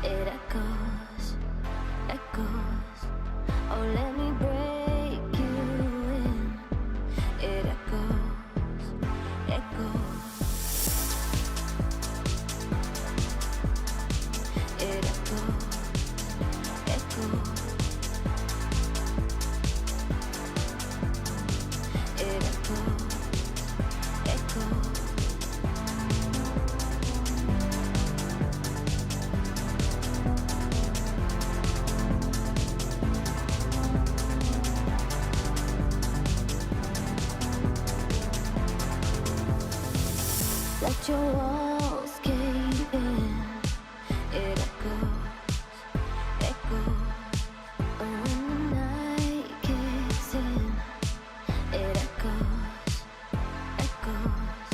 It echoes, echoes. Oh, let me break you in. It echoes, echoes. It echoes, echoes. It echoes, echoes. Let your walls cave in. It echoes, echoes. Oh, when the night kicks in, it echoes, echoes.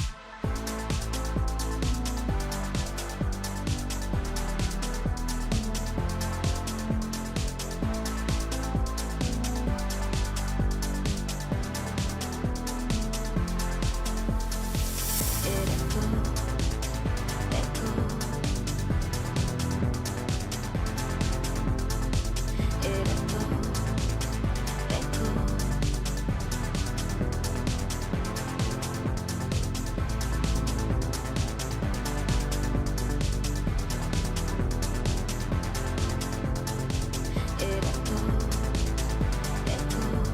It echoes, echoes. It echoes, echoes. It echoes, echoes.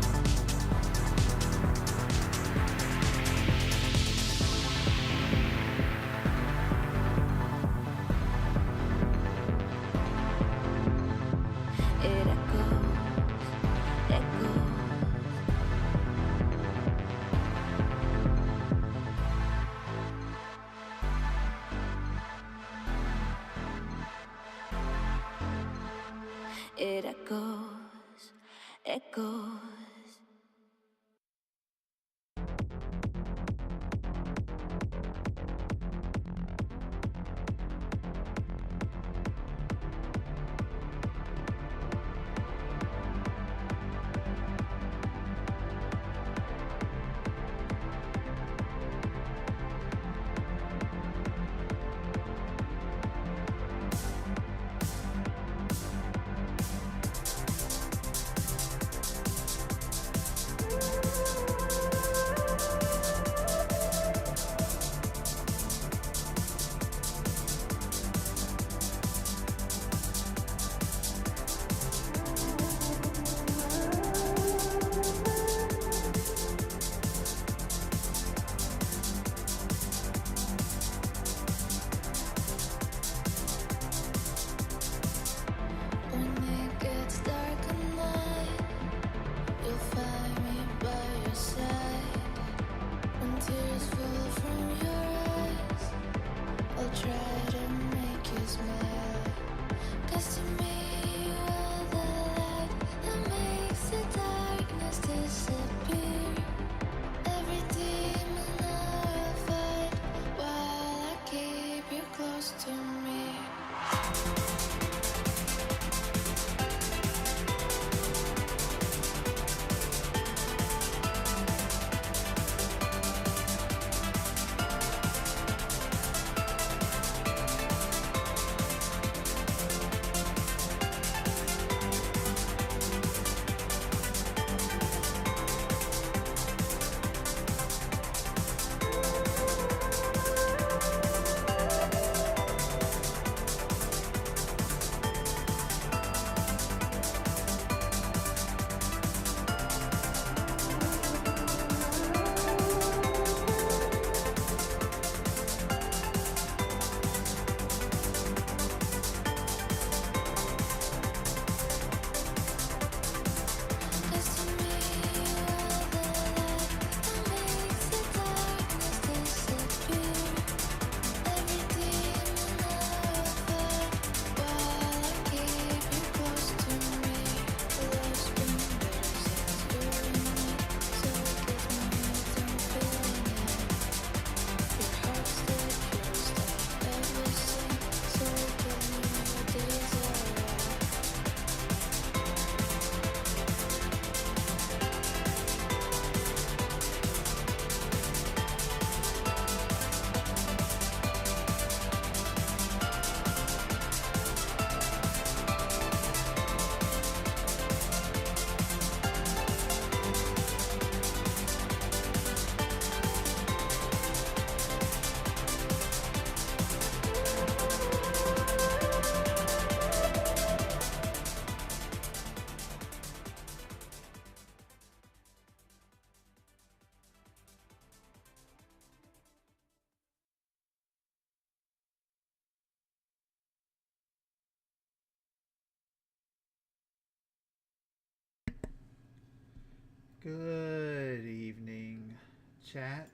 It echoes, echoes. It echoes, echoes. Good evening, chat.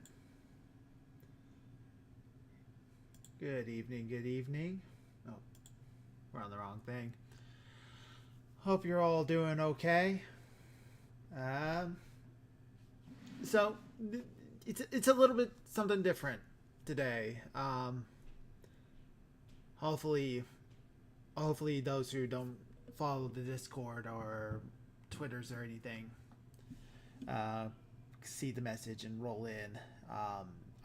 Good evening, good evening. Oh, we're on the wrong thing. Hope you're all doing okay. Um, so it's a little bit something different today. Hopefully, hopefully those who don't follow the Discord or Twitters or anything uh, see the message and roll in.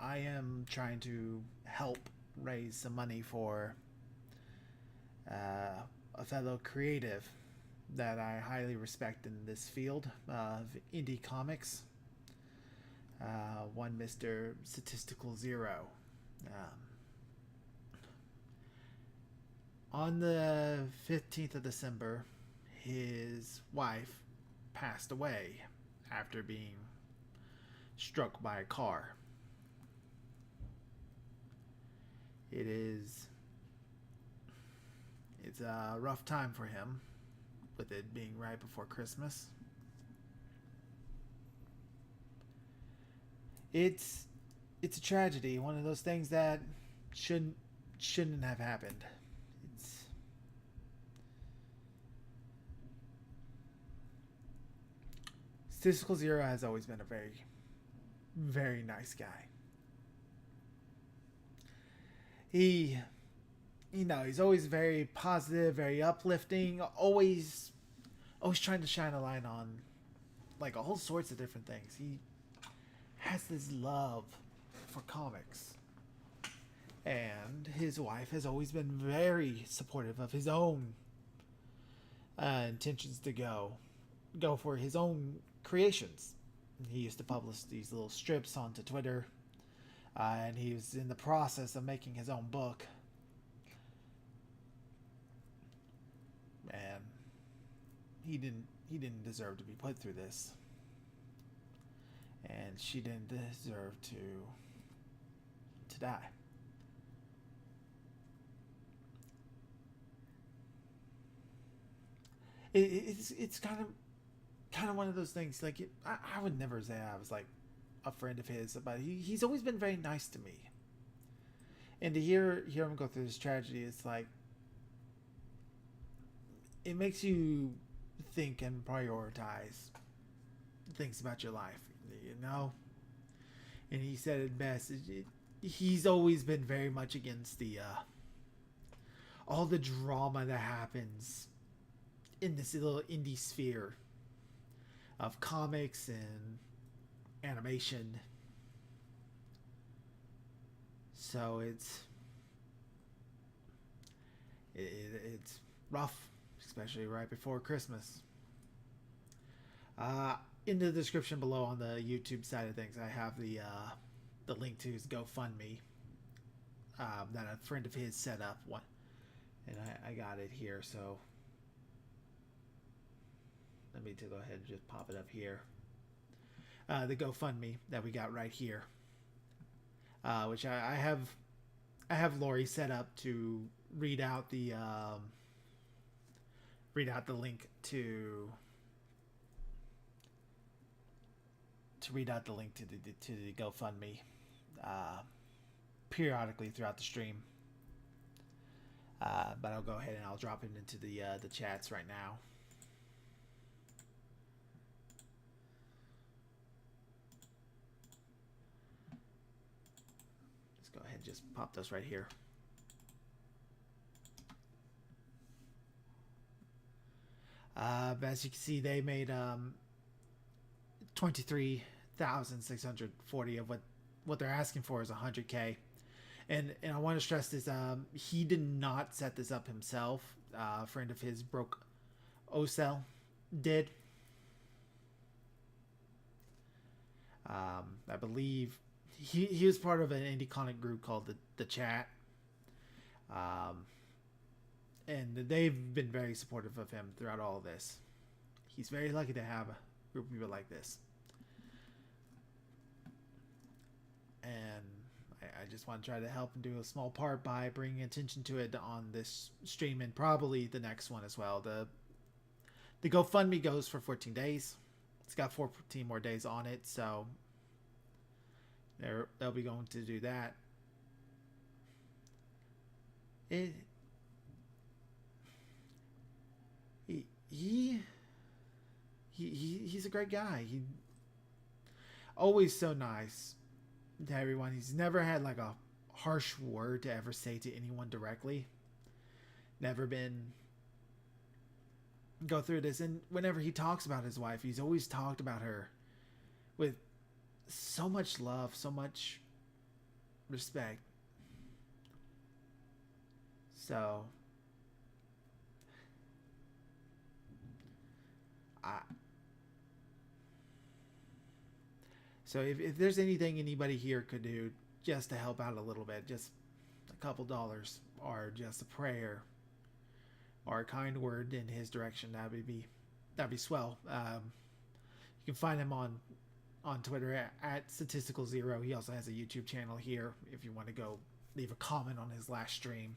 I am trying to help raise some money for a fellow creative that I highly respect in this field of indie comics. One Mr. Statistical Zero. Um, on the 15th of December, his wife passed away after being struck by a car. It's a rough time for him, with it being right before Christmas. It's a tragedy, one of those things that shouldn't have happened. It's Statistical Zero has always been a very nice guy. He he's always very positive, very uplifting, always trying to shine a light on like all sorts of different things. He has this love for comics. And his wife has always been very supportive of his own intentions to go for his own creations. He used to publish these little strips onto Twitter, and he was in the process of making his own book. And he didn't deserve to be put through this, and she didn't deserve to die. It's kind of one of those things. Like I would never say I was like a friend of his, but he's always been very nice to me. And to hear him go through this tragedy, it's like it makes you think and prioritize things about your life, you know. And he said it best. He's always been very much against the all the drama that happens in this little indie sphere of comics and animation. So it's rough, especially right before Christmas. In the description below on the YouTube side of things, I have the link to his GoFundMe that a friend of his set up. One, and I got it here. So let me go ahead and just pop it up here. The GoFundMe that we got right here, which I have Lori set up to read out the link to read out the link to the GoFundMe periodically throughout the stream. But I'll go ahead and I'll drop it into the chats right now. Let's go ahead and just pop those right here. As you can see, they made 23,640 of what they're asking for is 100K. And I want to stress this, he did not set this up himself. A friend of his, Broke Ocel, did. I believe he was part of an indie comic group called the Chat. And they've been very supportive of him throughout all of this. He's very lucky to have a group of people like this. And I just want to try to help and do a small part by bringing attention to it on this stream and probably the next one as well. The GoFundMe goes for 14 days. It's got 14 more days on it, so they'll be going to do that. It he he, he's a great guy. He always so nice to everyone. He's never had like a harsh word to ever say to anyone directly. Never been go through this. And whenever he talks about his wife, he's always talked about her with so much love, so much respect. So I so if there's anything anybody here could do just to help out a little bit, just a couple dollars or just a prayer or a kind word in his direction, that'd be swell. You can find him on Twitter at statistical zero. He also has a YouTube channel here if you want to go leave a comment on his last stream.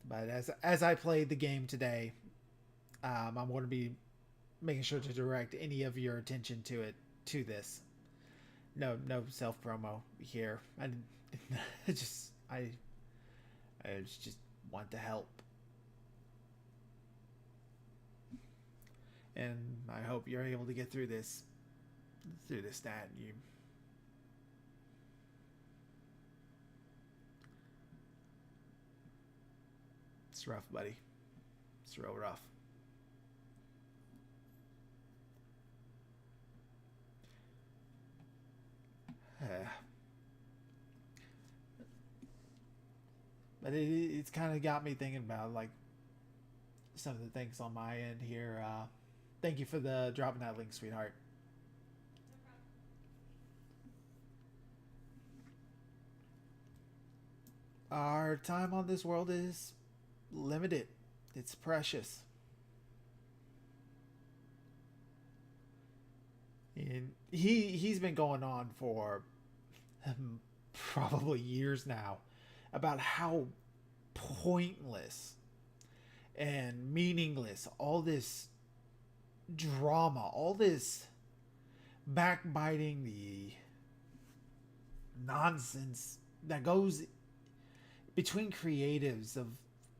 But as I played the game today, I'm going to be making sure to direct any of your attention to this. No self promo here. I just want to help, and I hope you're able to get through this stat. It's rough, buddy. It's real rough. But it's kind of got me thinking about like some of the things on my end here. Thank you for the dropping that link, sweetheart. Our time on this world is limited. It's precious. And he's been going on for probably years now about how pointless and meaningless all this drama, all this backbiting, the nonsense that goes between creatives of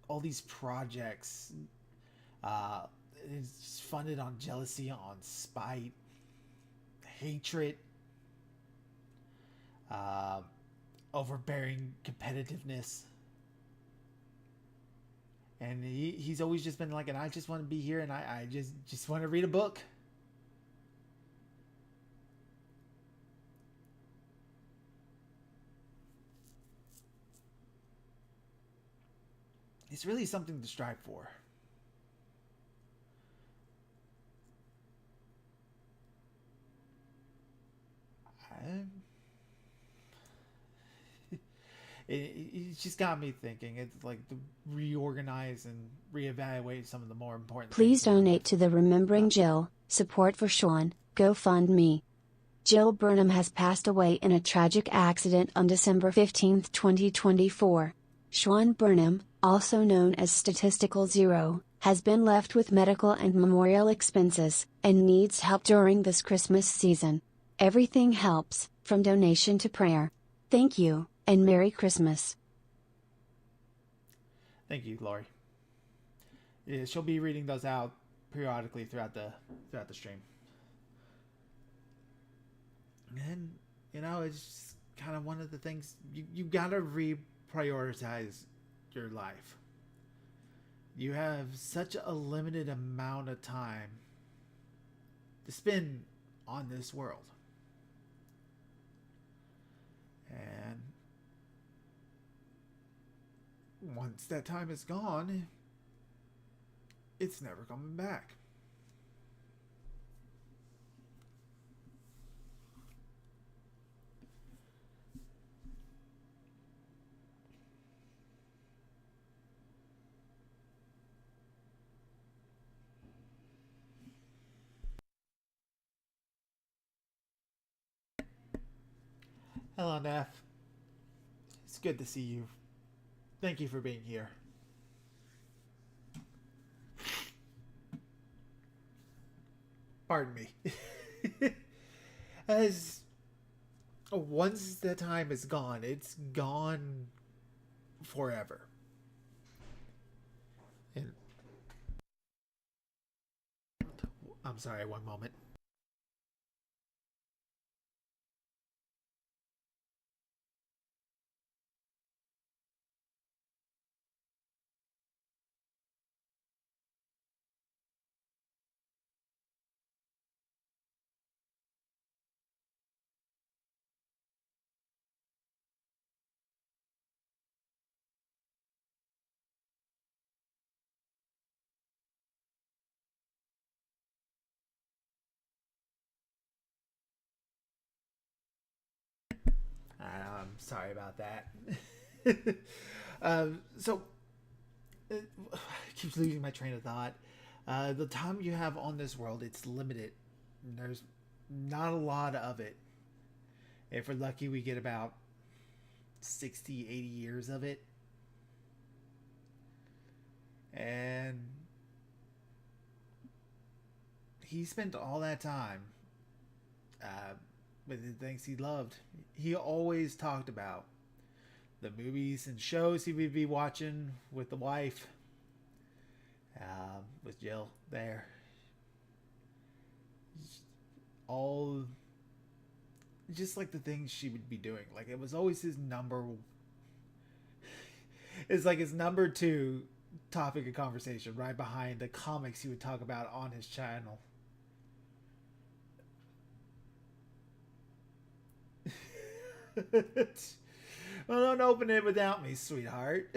all these projects. It's funded on jealousy, on spite, hatred, overbearing competitiveness. And he's always just been like, and I just want to be here, and I just want to read a book. It's really something to strive for. It's just got me thinking. It's like to reorganize and reevaluate some of the more important Please things. donate to the Remembering Jill, Support for Sean, GoFundMe. Jill Burnham has passed away in a tragic accident on December 15, 2024. Sean Burnham, also known as Statistical Zero, has been left with medical and memorial expenses, and needs help during this Christmas season. Everything helps, from donation to prayer. Thank you, and Merry Christmas. Thank you, Lori. Yeah, she'll be reading those out periodically throughout the stream. And it's just kind of one of the things you gotta reprioritize your life. You have such a limited amount of time to spend on this world. And once that time is gone, it's never coming back. Hello, Neff. It's good to see you. Thank you for being here. Pardon me. As once the time is gone, it's gone forever. And I'm sorry, one moment. I'm sorry about that. So, I keep losing my train of thought. The time you have on this world, it's limited. There's not a lot of it. If we're lucky, we get about 60, 80 years of it. And he spent all that time uh, with the things he loved. He always talked about the movies and shows he would be watching with the wife, with Jill there. All just like the things she would be doing. Like it was always his number. It's like his number two topic of conversation, right behind the comics he would talk about on his channel. Well, don't open it without me, sweetheart.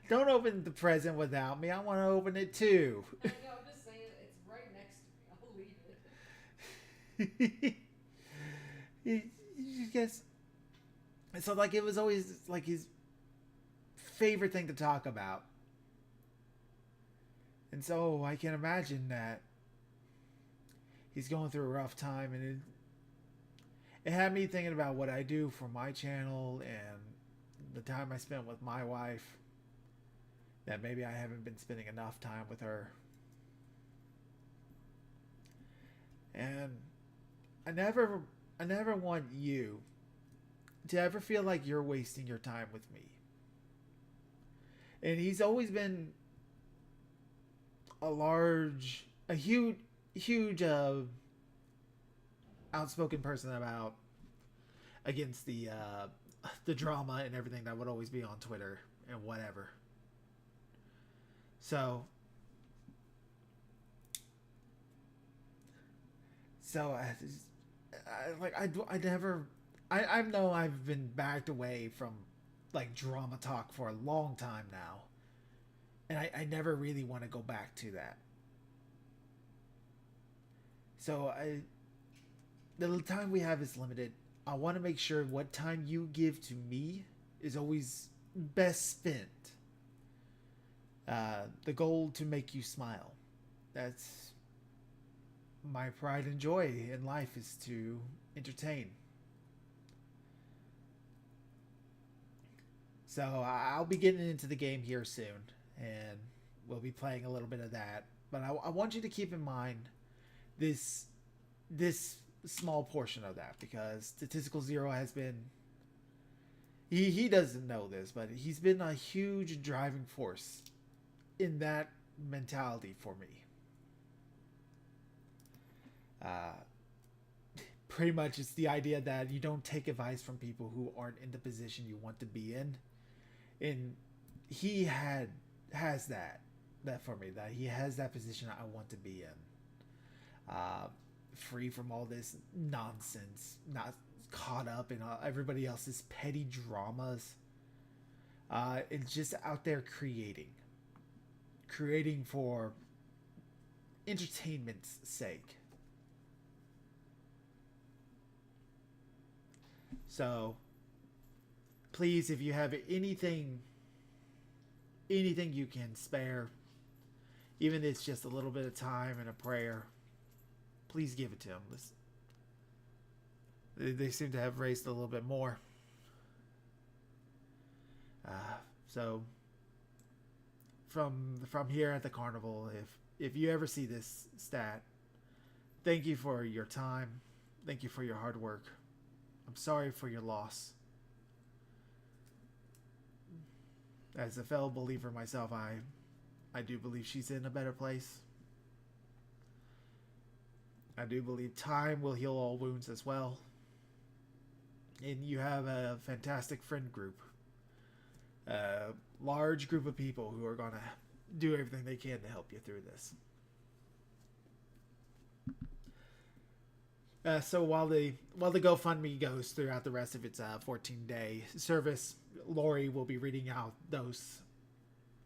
Don't open the present without me. I want to open it too. I know, I'm just saying, it's right next to me. I'll leave it. You guess. So, like, it was always like his favorite thing to talk about. And so I can imagine that he's going through a rough time, and it had me thinking about what I do for my channel and the time I spent with my wife. That maybe I haven't been spending enough time with her. And I never want you to ever feel like you're wasting your time with me. And he's always been a huge outspoken person about against the drama and everything that would always be on Twitter and whatever. So I know I've been backed away from like drama talk for a long time now, and I never really want to go back to that. So the time we have is limited. I want to make sure what time you give to me is always best spent. The goal to make you smile. That's my pride and joy in life, is to entertain. So I'll be getting into the game here soon, and we'll be playing a little bit of that. But I want you to keep in mind this small portion of that, because Statistical Zero has been, he doesn't know this, but he's been a huge driving force in that mentality for me. Pretty much it's the idea that you don't take advice from people who aren't in the position you want to be in. And he has that for me, that he has that position I want to be in. Free from all this nonsense, not caught up in everybody else's petty dramas. It's just out there creating for entertainment's sake. So please, if you have anything you can spare, even if it's just a little bit of time and a prayer, please give it to him. They seem to have raised a little bit more. So from here at the carnival, if you ever see this stat, thank you for your time. Thank you for your hard work. I'm sorry for your loss. As a fellow believer myself, I do believe she's in a better place. I do believe time will heal all wounds as well. And you have a fantastic friend group. A large group of people who are going to do everything they can to help you through this. So while the GoFundMe goes throughout the rest of its 14-day service, Lori will be reading out those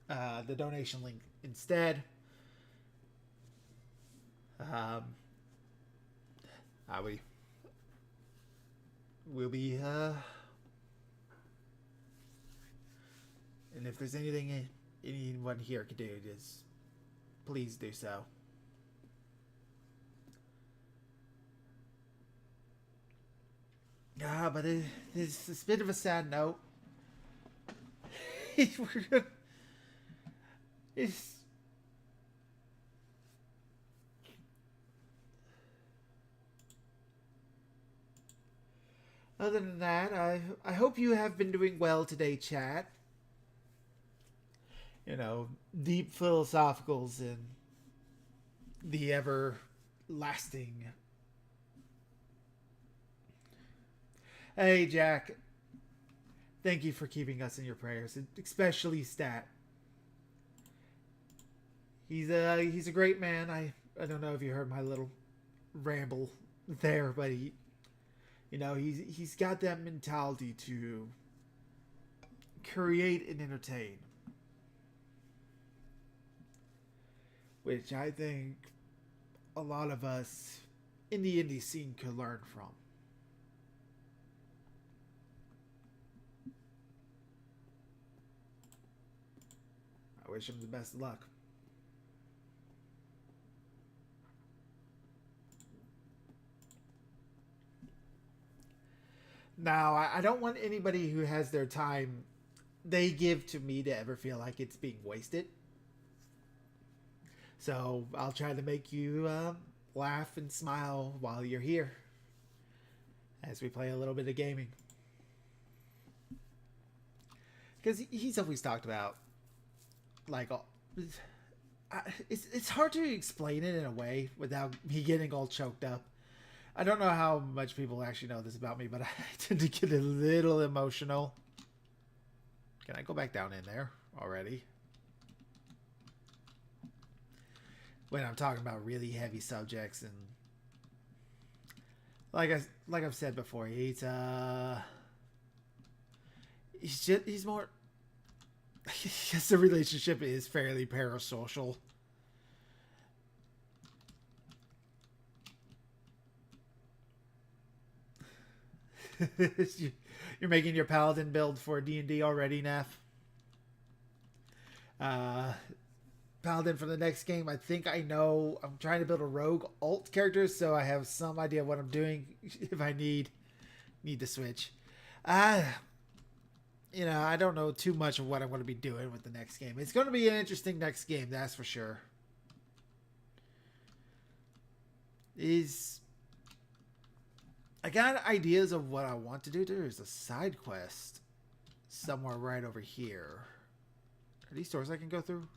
the donation link instead. We'll be and if there's anything anyone here can do, just please do so. But it's a bit of a sad note. It's other than that, I hope you have been doing well today, chat. You know, deep philosophicals and the everlasting. Hey, Jack. Thank you for keeping us in your prayers, especially Stat. He's a great man. I don't know if you heard my little ramble there, but he's got that mentality to create and entertain, which I think a lot of us in the indie scene could learn from. I wish him the best of luck. Now, I don't want anybody who has their time they give to me to ever feel like it's being wasted. So I'll try to make you laugh and smile while you're here as we play a little bit of gaming. Because he's always talked about, like, it's hard to explain it in a way without me getting all choked up. I don't know how much people actually know this about me, but I tend to get a little emotional. Can I go back down in there already? When I'm talking about really heavy subjects, and like I've said before, he's more. Yes, the relationship is fairly parasocial. You're making your paladin build for D&D already, Neff. Paladin for the next game. I think I know. I'm trying to build a rogue alt character, so I have some idea of what I'm doing if I need to switch. I don't know too much of what I'm going to be doing with the next game. It's going to be an interesting next game, that's for sure. I got ideas of what I want to do. There's a side quest somewhere right over here. Are these doors I can go through?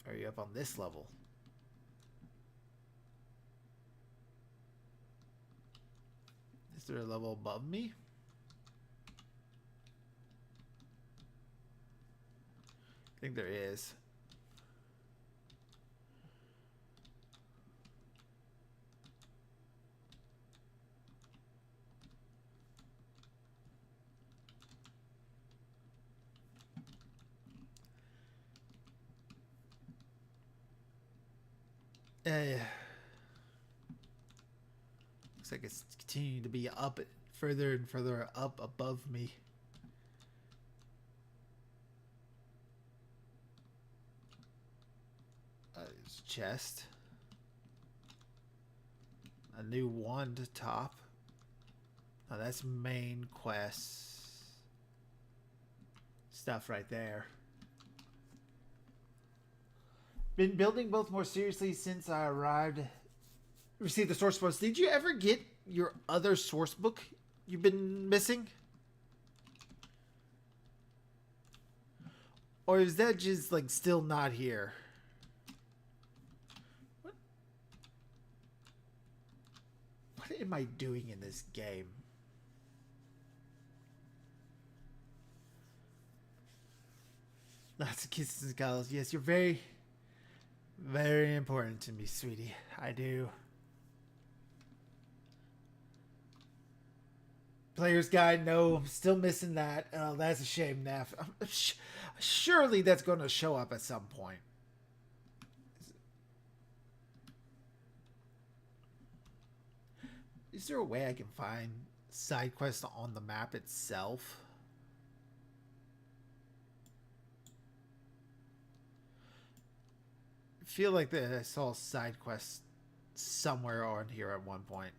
Are you up on this level? Is there a level above me? I think there is. Looks like it's continuing to be up, further and further up above me. There's a chest. A new wand top. Oh, that's main quest stuff right there. been building both more seriously since I received the source books. Did you ever get your other source book you've been missing? Or is that just like still not here? What am I doing in this game? Lots of kisses and cuddles. Yes, you're very, very important to me, sweetie. I do. Player's guide, no, I'm still missing that. Oh, that's a shame, Neff. Surely that's going to show up at some point. Is there a way I can find side quests on the map itself? I feel like that I saw side quests somewhere on here at one point.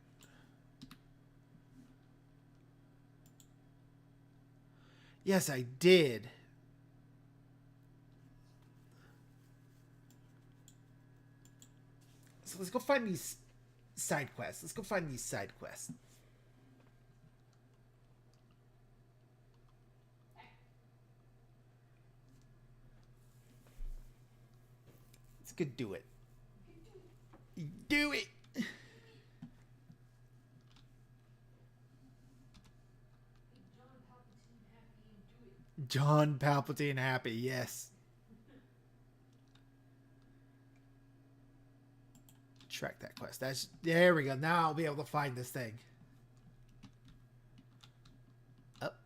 Yes, I did. So let's go find these side quests. Let's go find these side quests. Let's go do it. Do it. John Palpatine happy, yes. Track that quest. There we go. Now I'll be able to find this thing. Up.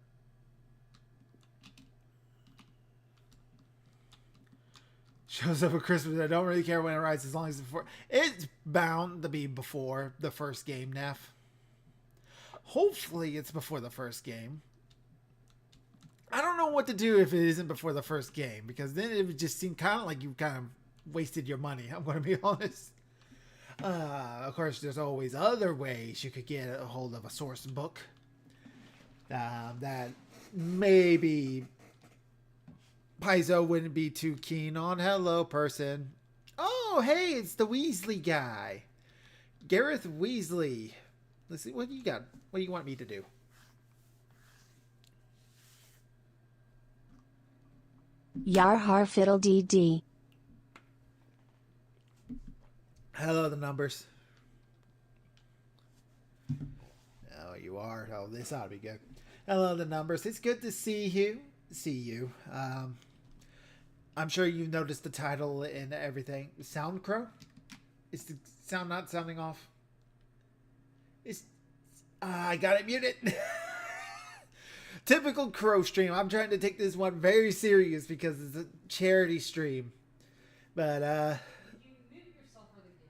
Shows up at Christmas. I don't really care when it arrives as long as it's before. It's bound to be before the first game, Neff. Hopefully it's before the first game. I don't know what to do if it isn't before the first game, because then it would just seem kind of like you kind of wasted your money. I'm going to be honest. Of course, there's always other ways you could get a hold of a source book that maybe Paizo wouldn't be too keen on. Hello, person. Oh, hey, it's the Weasley guy. Gareth Weasley. Let's see, what do you got? What do you want me to do? Yar har fiddle dee dee. Hello, the numbers. Oh, you are. Oh, this ought to be good. Hello, the numbers. It's good to see you. I'm sure you've noticed the title and everything. Sound Crow? Is the sound not sounding off? I got it muted. Typical Crow stream. I'm trying to take this one very serious because it's a charity stream. But, You mute yourself or the game?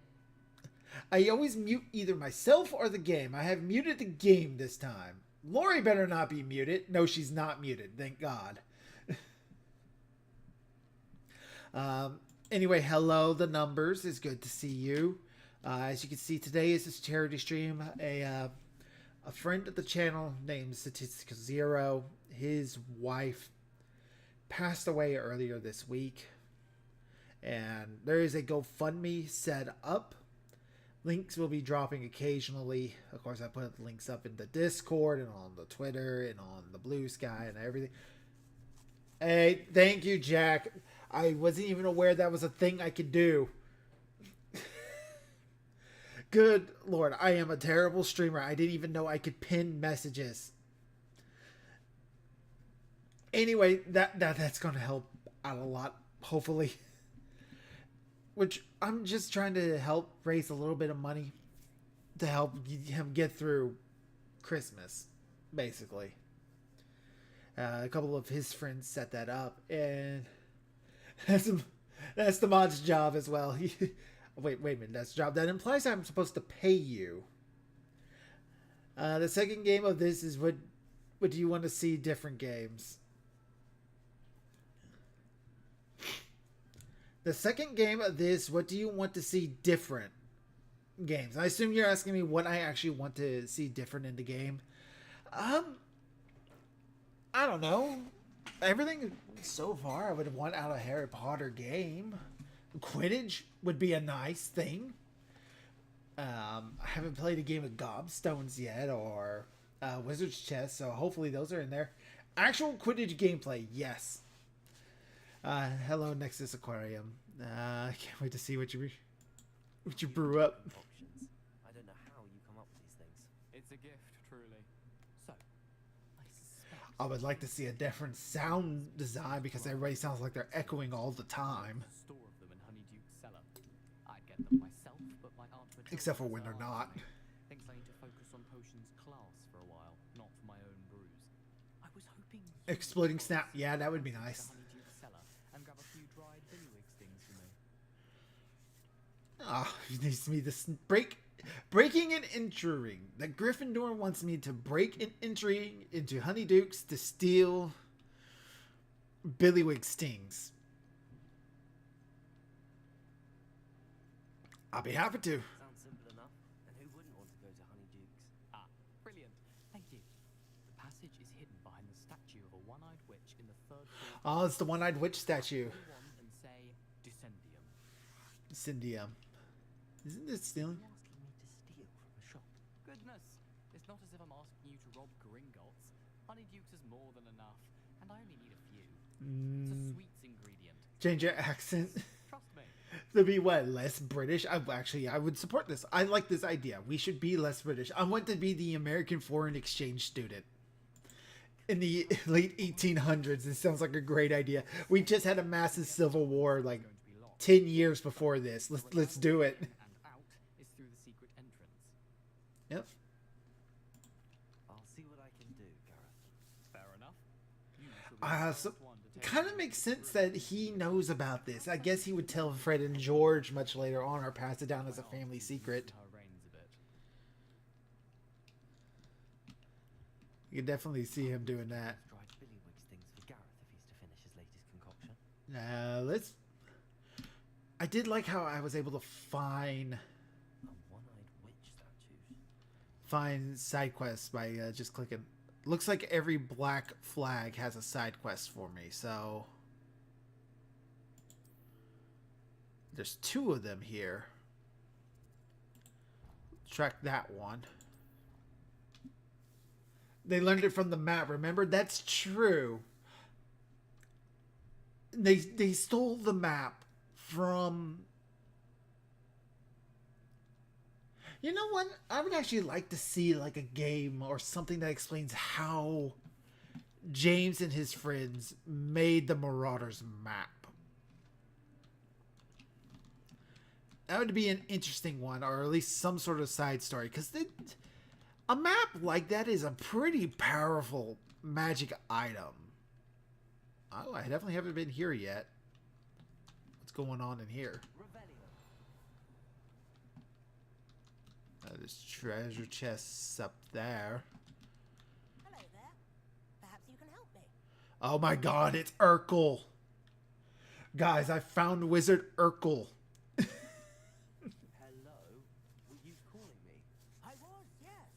I always mute either myself or the game. I have muted the game this time. Lori better not be muted. No, she's not muted. Thank God. Anyway, hello, the numbers. It's good to see you. As you can see, today is this charity stream. A friend of the channel named Statistical Zero, his wife passed away earlier this week. And there is a GoFundMe set up. Links will be dropping occasionally. Of course, I put links up in the Discord and on the Twitter and on the Blue Sky and everything. Hey, thank you, Jack. I wasn't even aware that was a thing I could do. Good Lord, I am a terrible streamer. I didn't even know I could pin messages. Anyway, that's going to help out a lot, hopefully. Which I'm just trying to help raise a little bit of money to help him get through Christmas, basically. A couple of his friends set that up, and that's the mod's job as well. Wait a minute, that's a job. That implies I'm supposed to pay you. The second game of this is what do you want to see different games? The second game of this, what do you want to see different games? I assume you're asking me what I actually want to see different in the game. I don't know. Everything so far I would want out of a Harry Potter game. Quidditch would be a nice thing. I haven't played a game of Gobstones yet, or Wizard's Chess, so hopefully those are in there. Actual Quidditch gameplay, yes. Hello, Nexus Aquarium. I can't wait to see what you brew up. Options. I don't know how you come up with these things. It's a gift, truly. So, I suspect I would like to see a different sound design because everybody sounds like they're echoing all the time. a store of them in Honeyduke's cellar. I'd get them myself, but my aunt Matilda Except for when says they're I not. thinks I need to focus on potions class for a while, not for my own brews. I was hoping you Exploding would snap, yeah, that would be to nice. Honeyduke's cellar and grab a few dried billywig stings for me. Ah, he needs me to breaking and entering. The Gryffindor wants me to break and entering into Honeydukes to steal Billywig stings. I'll be happy to. Sounds simple enough. And who wouldn't want to go to Honeyduke's? Ah, brilliant. Thank you. The passage is hidden behind the statue of a one-eyed witch in the third floor. Oh, it's the one-eyed witch statue. Go on and say Descendium. Cyndia. Isn't it stealing? Are you asking me to steal from a shop? Goodness, it's not as if I'm asking you to rob Gringotts. Honeydukes is more than enough, and I only need a few. It's a sweets ingredient. Change your accent. Trust me. To be what, less British? I would support this. I like this idea. We should be less British. I want to be the American foreign exchange student in the late 1800s. It sounds like a great idea. We just had a massive civil war like 10 years before this. Let's do it. And out is through the secret entrance. Yep. I'll see what I can do, Gareth. Fair enough. You shall be the So first one to take kind of me makes through. sense that he knows about this. I guess he would tell Fred and George much later on or pass it down as a Well, family you secret. loosen her reins a bit. You can definitely see him doing that. Dried billywig stings for Gareth if he's to finish his latest concoction. Let's... I did like how I was able to find A one-eyed witch statues. side quests by just clicking. Looks like every black flag has a side quest for me, so there's 2 of them here. Track that one. They learned it from the map, remember? That's true. They stole the map from... You know what? I would actually like to see like a game or something that explains how James and his friends made the Marauders map. That would be an interesting one, or at least some sort of side story, because a map like that is a pretty powerful magic item. Oh, I definitely haven't been here yet. What's going on in here? There's treasure chests up there. Hello there. Perhaps you can help me. Oh my god, it's Urkel. Guys, I found Wizard Urkel. Hello? Were you calling me? I was, yes.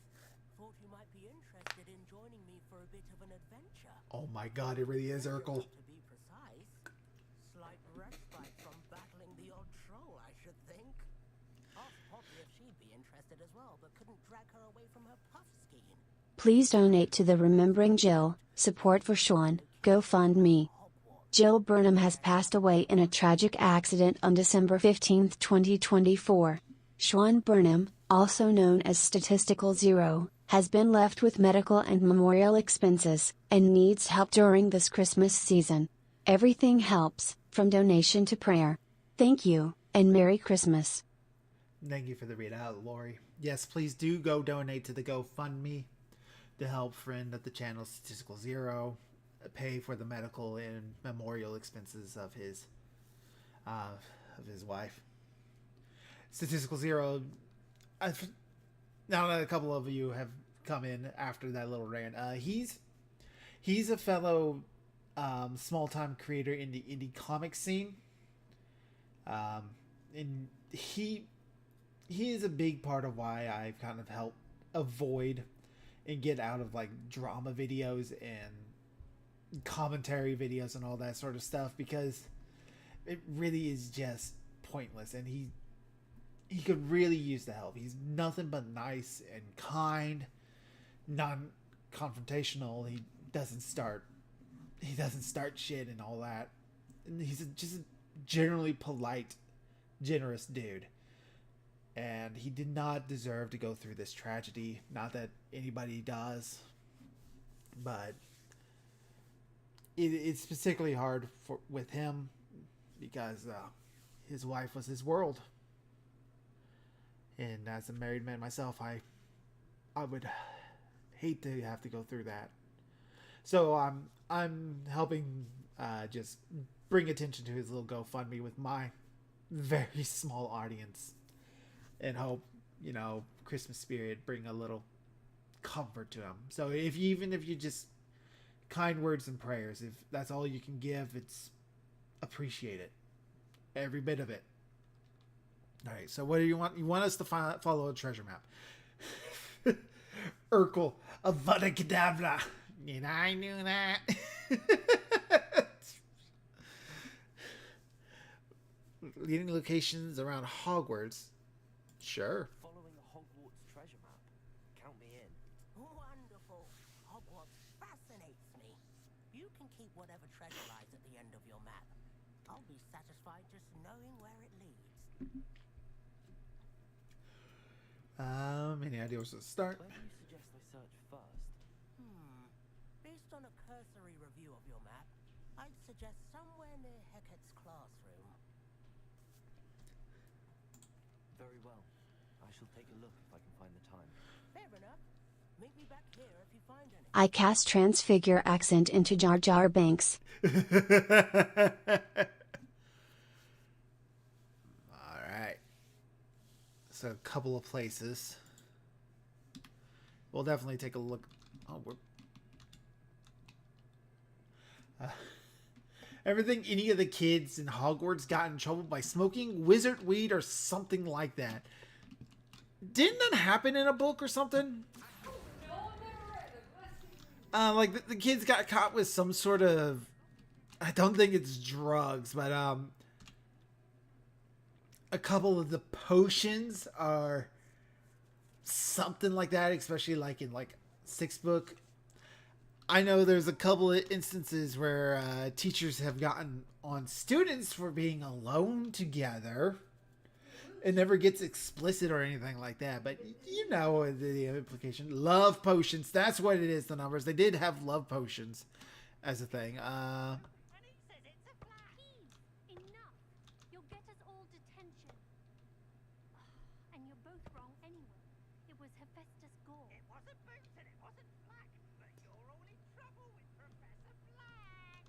Thought you might be interested in joining me for a bit of an adventure. Oh my god, it really is Urkel. To be precise, slight respite from battling the odd troll, I should think. Asked Poppy if she'd be interested as well, but couldn't drag her away from her puff skiing. Please donate to the Remembering Jill, support for Sean, GoFundMe. Jill Burnham has passed away in a tragic accident on December 15, 2024. Sean Burnham, also known as Statistical Zero, has been left with medical and memorial expenses, and needs help during this Christmas season. Everything helps, from donation to prayer. Thank you, and Merry Christmas. Thank you for the read out, Lori. Yes, please do go donate to the GoFundMe to help friend of the channel, Statistical Zero, pay for the medical and memorial expenses of his wife. Statistical Zero, now that a couple of you have come in after that little rant, he's a fellow small-time creator in the indie comic scene, and he is a big part of why I've kind of helped avoid and get out of like drama videos and commentary videos and all that sort of stuff, because it really is just pointless, and he could really use the help. He's nothing but nice and kind, non-confrontational. He doesn't start shit and all that. And he's just a generally polite, generous dude. And he did not deserve to go through this tragedy. Not that anybody does, but it's particularly hard with him because his wife was his world. And as a married man myself, I would hate to have to go through that. So I'm helping just bring attention to his little GoFundMe with my very small audience, and hope, you know, Christmas spirit bring a little comfort to him. So even if you just kind words and prayers, if that's all you can give, it's appreciated, every bit of it. All right, so what do you want? You want us to follow a treasure map. Urkel, Avada Kedavra. And I knew that. Leading locations around Hogwarts. Sure. Following the Hogwarts treasure map. Count me in. Wonderful. Hogwarts fascinates me. You can keep whatever treasure lies at the end of your map. I'll be satisfied just knowing where it leads. Any idea where to start? Where do you suggest I search first? Based on a cursory review of your map, I'd suggest somewhere near Hecat's classroom. Very well. I shall take a look if I can find the time. Fair enough. Meet me back here if you find any. I cast Transfigure accent into Jar Jar Binks. Alright. So a couple of places. We'll definitely take a look. Oh, we're... everything any of the kids in Hogwarts got in trouble by smoking wizard weed or something like that. Didn't that happen in a book or something? Like the kids got caught with some sort of, I don't think it's drugs, but a couple of the potions are something like that, especially like in like 6th book. I know there's a couple of instances where teachers have gotten on students for being alone together. It never gets explicit or anything like that, but you know the implication. Love potions, that's what it is, the numbers. They did have love potions as a thing. And he says it's a flat. Please, enough. You'll get us all detention. And you're both wrong anyway. It was Hephaestus Gore. It wasn't boots and it wasn't black, but you're all in trouble with Professor Black.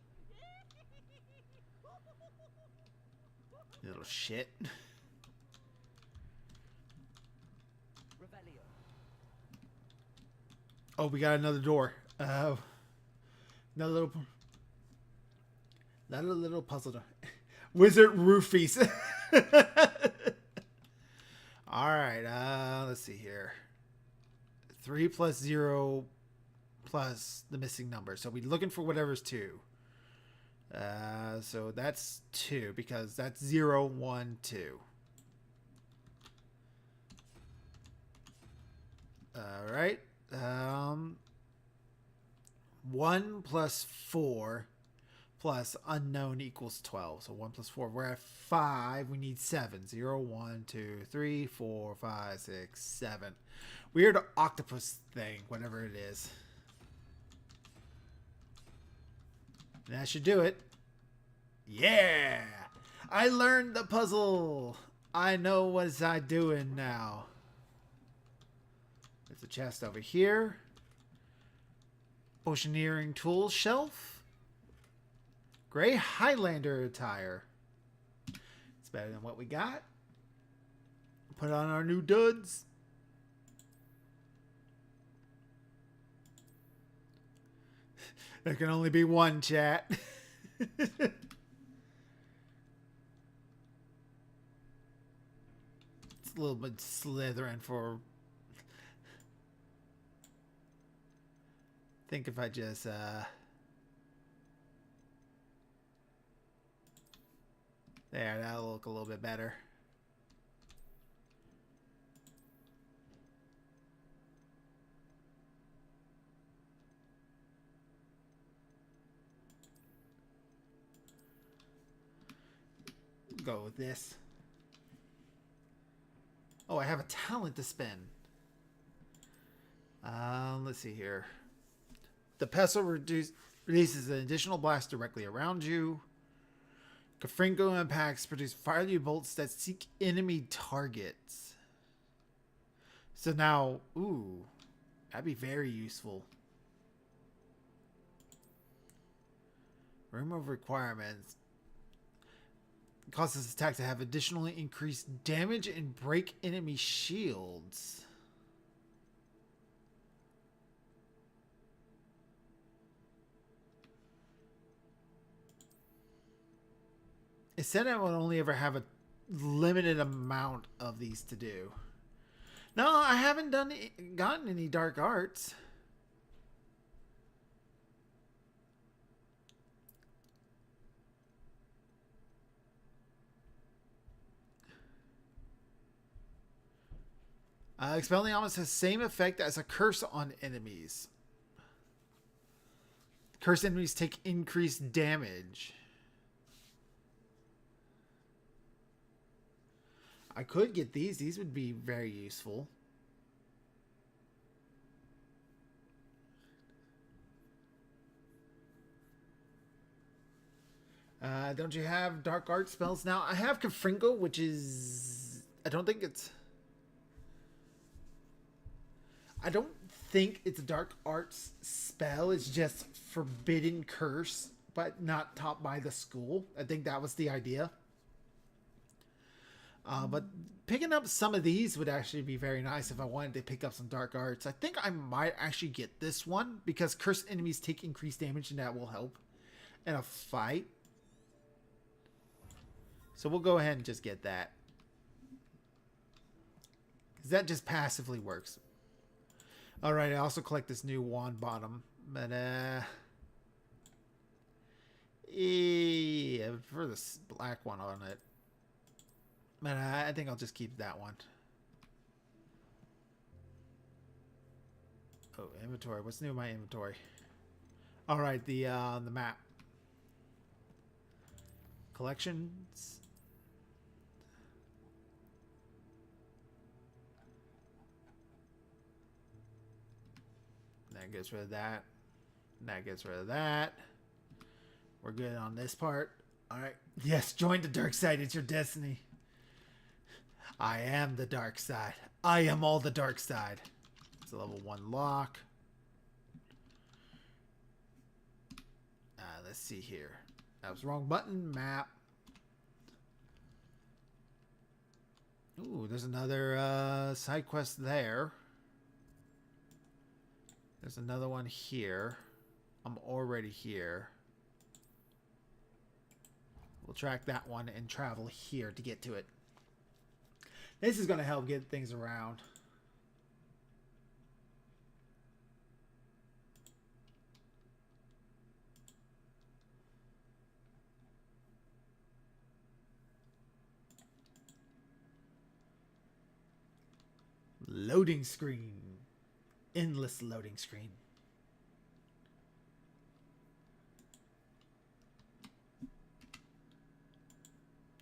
Little shit. Revelio. Oh, we got another door. Another little puzzle door. Wizard roofies. All right. Let's see here. 3 plus 0 plus the missing number. So we're looking for whatever's 2. So that's 2 because that's 0, 1, 2. All right. 1 plus 4 plus unknown equals 12. So 1 plus 4. We're at 5. We need 7. 0, 1, 2, 3, 4, 5, 6, 7. Weird octopus thing, whatever it is. That should do it. Yeah! I learned the puzzle. I know what I'm doing now. There's a chest over here. Oceaneering tool shelf. Gray Highlander attire. It's better than what we got. Put on our new duds. There can only be one, chat. It's a little bit slithering for... think if I just There, that'll look a little bit better. Go with this. Oh, I have a talent to spend. Let's see here. The pestle releases an additional blast directly around you. Kafringo impacts produce fiery bolts that seek enemy targets. So now, ooh, that'd be very useful. Room of requirements. Causes attack to have additionally increased damage and break enemy shields. It said I would only ever have a limited amount of these to do. No, I haven't gotten any dark arts. Expelling almost has the same effect as a curse on enemies. Cursed enemies take increased damage. I could get these. These would be very useful. Don't you have dark art spells now? I have Kafringo, which is... I don't think it's a dark arts spell. It's just forbidden curse, but not taught by the school. I think that was the idea. But picking up some of these would actually be very nice if I wanted to pick up some dark arts. I think I might actually get this one because cursed enemies take increased damage and that will help in a fight. So we'll go ahead and just get that. Because that just passively works. Alright, I also collect this new wand bottom. But, yeah, I prefer this black one on it. But I think I'll just keep that one. Oh, inventory. What's new in my inventory? Alright, the map. Collections. That gets rid of that. That gets rid of that. We're good on this part. Alright. Yes, join the dark side. It's your destiny. I am the dark side. I am all the dark side. It's a level 1 lock. Let's see here. That was the wrong button. Map. Ooh, there's another side quest there. There's another one here. I'm already here. We'll track that one and travel here to get to it. This is going to help get things around. Loading screen. Endless loading screen.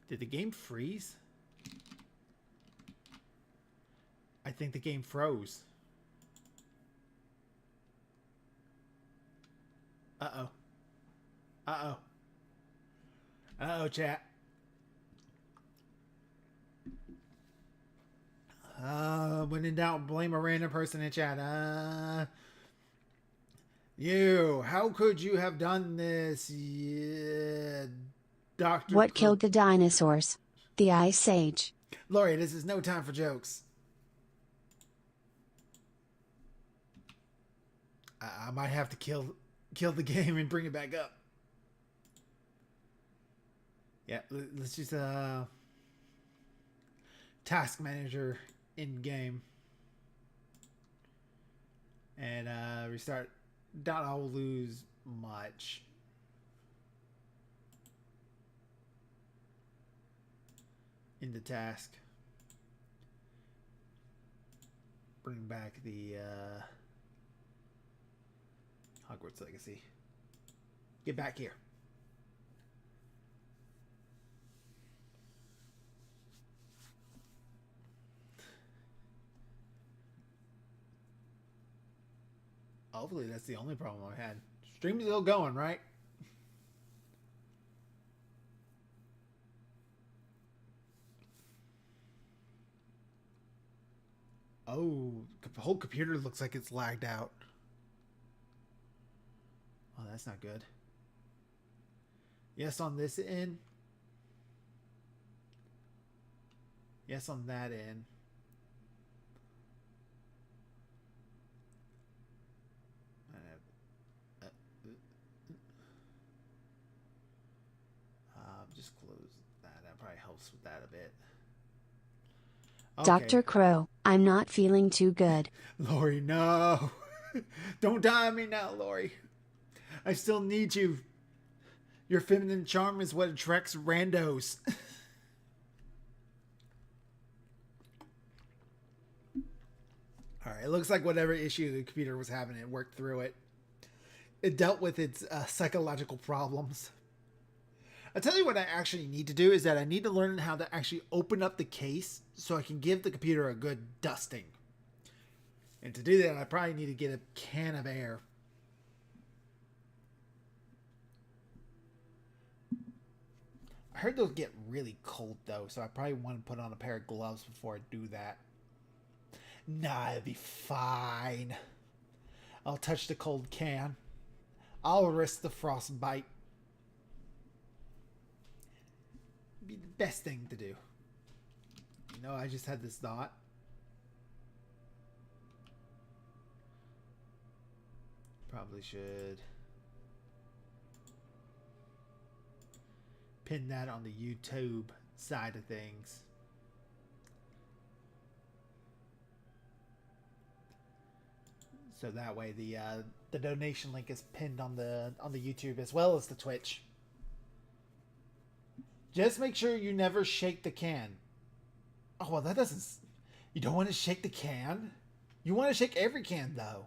Did the game freeze? I think the game froze. Uh-oh. Uh-oh. Uh-oh, chat. When in doubt, blame a random person in chat. You, how could you have done this? Yeah, Dr. What killed the dinosaurs? The Ice Age. Lori, this is no time for jokes. I might have to kill the game and bring it back up. Yeah, let's just task manager in game and restart. Doubt I'll lose much. in the task. Bring back the Hogwarts Legacy. Get back here. Hopefully that's the only problem I had. Stream's still going, right? Oh, the whole computer looks like it's lagged out. Oh, that's not good. Yes on this end. Yes on that end. Just close that. That probably helps with that a bit. Okay. Dr. Crow, I'm not feeling too good. Lori, no. Don't die on me now, Lori. I still need you. Your feminine charm is what attracts randos. Alright, it looks like whatever issue the computer was having, it worked through it. It dealt with its psychological problems. I'll tell you what I actually need to do is that I need to learn how to actually open up the case so I can give the computer a good dusting. And to do that, I probably need to get a can of air. I heard those get really cold though, so I probably want to put on a pair of gloves before I do that. Nah, it'll be fine. I'll touch the cold can. I'll risk the frostbite. Be the best thing to do. You know, I just had this thought. Probably should pin that on the YouTube side of things. So that way the donation link is pinned on the YouTube as well as the Twitch. Just make sure you never shake the can. Oh, well, that doesn't... You don't want to shake the can? You want to shake every can, though.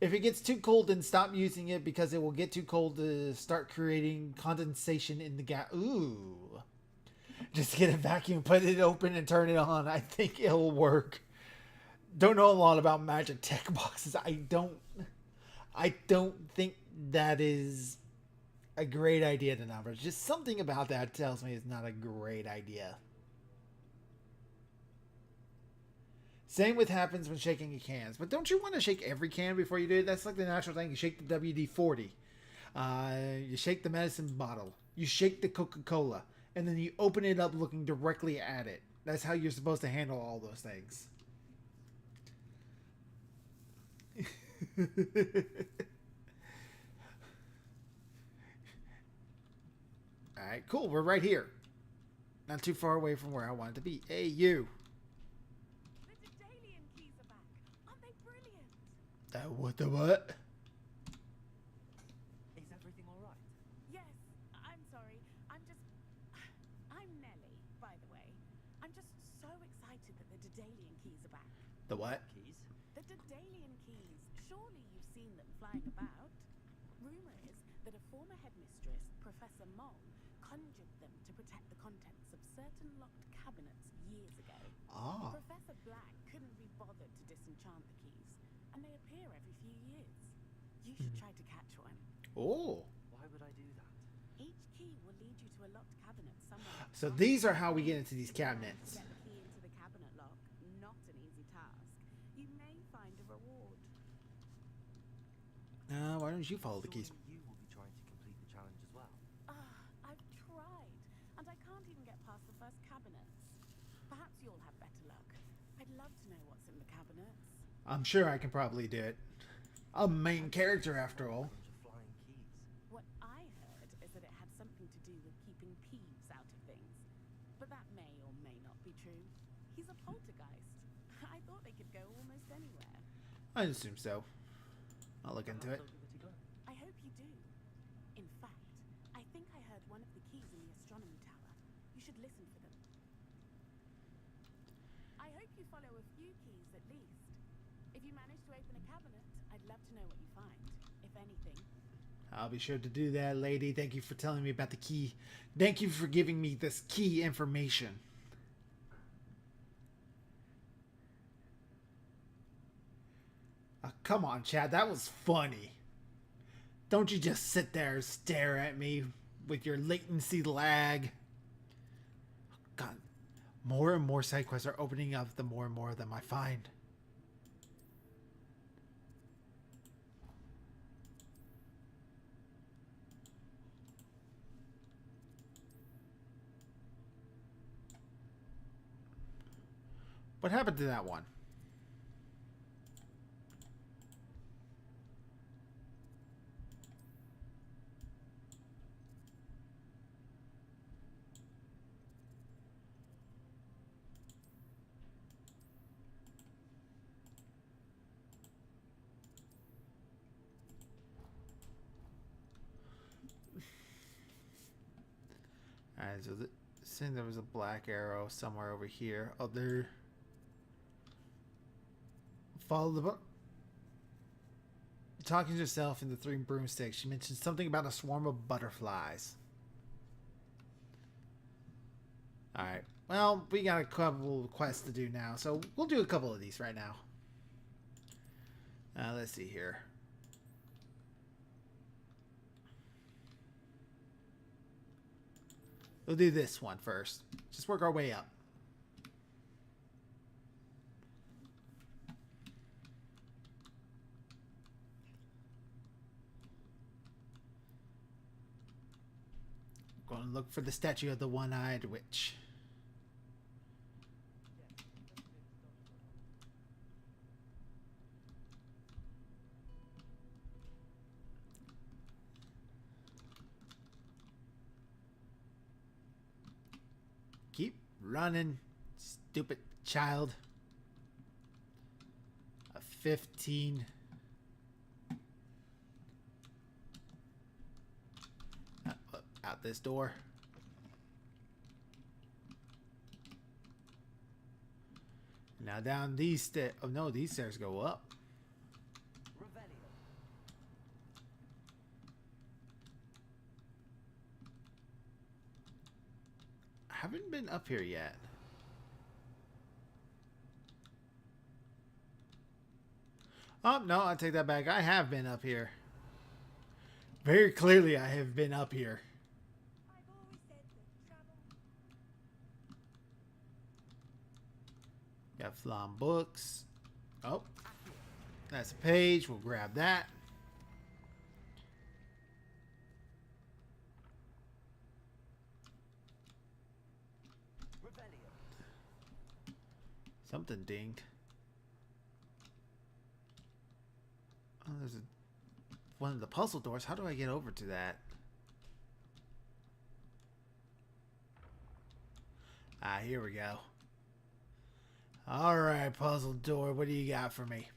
If it gets too cold, then stop using it because it will get too cold to start creating condensation in the gas. Ooh. Just get a vacuum, put it open, and turn it on. I think it'll work. Don't know a lot about magic tech boxes. I don't think that is a great idea to numbers. Just something about that tells me it's not a great idea. Same with happens when shaking your cans. But don't you want to shake every can before you do it? That's like the natural thing. You shake the WD-40. You shake the medicine bottle. You shake the Coca-Cola. And then you open it up looking directly at it. That's how you're supposed to handle all those things. Alright, cool. We're right here. Not too far away from where I wanted to be. Hey, you. The Dedalian keys are back. Aren't they brilliant? What the what? Is everything alright? Yes. I'm sorry. I'm Nellie, by the way. I'm just so excited that the Dedalian keys are back. The what? Keys? The Dedalian keys. Surely you've seen them flying about. Rumor is that a former headmistress, Professor Mong, conjured them to protect the contents of certain locked cabinets years ago. Ah. Professor Black couldn't be bothered to disenchant the keys, and they appear every few years. You should try to catch one. Oh. Why would I do that? Each key will lead you to a locked cabinet somewhere. So these are how we get into these cabinets. To get the key into the cabinet lock, not an easy task. You may find a reward. Why don't you follow the keys? Surely you will be trying to complete the challenge as well. I've tried, and I can't even get past the first cabinets. Perhaps you'll have better luck. I'd love to know what's in the cabinets. I'm sure I can probably do it. I'm a main character after all. Bunch of flying keys. What I heard is that it had something to do with keeping Peeves out of things. But that may or may not be true. He's a poltergeist. I thought they could go almost anywhere. I assume so. I'll look into it. So give it a go. I hope you do. In fact, I think I heard one of the keys in the astronomy tower. You should listen for them. follow a few keys at least. If you manage to open a cabinet, I'd love to know what you find, if anything. I'll be sure to do that, lady. Thank you for telling me about the key. Thank you for giving me this key information. Come on, Chad. That was funny. Don't you just sit there and stare at me with your latency lag. God, more and more side quests are opening up the more and more of them I find. What happened to that one? Alright, so since there was a black arrow somewhere over here. Other. Follow the book. Talking to herself in the three broomsticks, she mentioned something about a swarm of butterflies. Alright, well, we got a couple of quests to do now, so we'll do a couple of these right now. Let's see here. We'll do this one first. Just work our way up. Going to look for the statue of the one-eyed witch. Keep running, stupid child. A 15. Out this door. Now down these stairs. Oh no, these stairs go up. I haven't been up here yet. Oh no, I take that back. I have been up here. Very clearly I have been up here. Got Flam books. Oh, that's a page. We'll grab that. Something dinged. Oh, there's one of the puzzle doors. How do I get over to that? Ah, here we go. Alright, puzzle door. What do you got for me?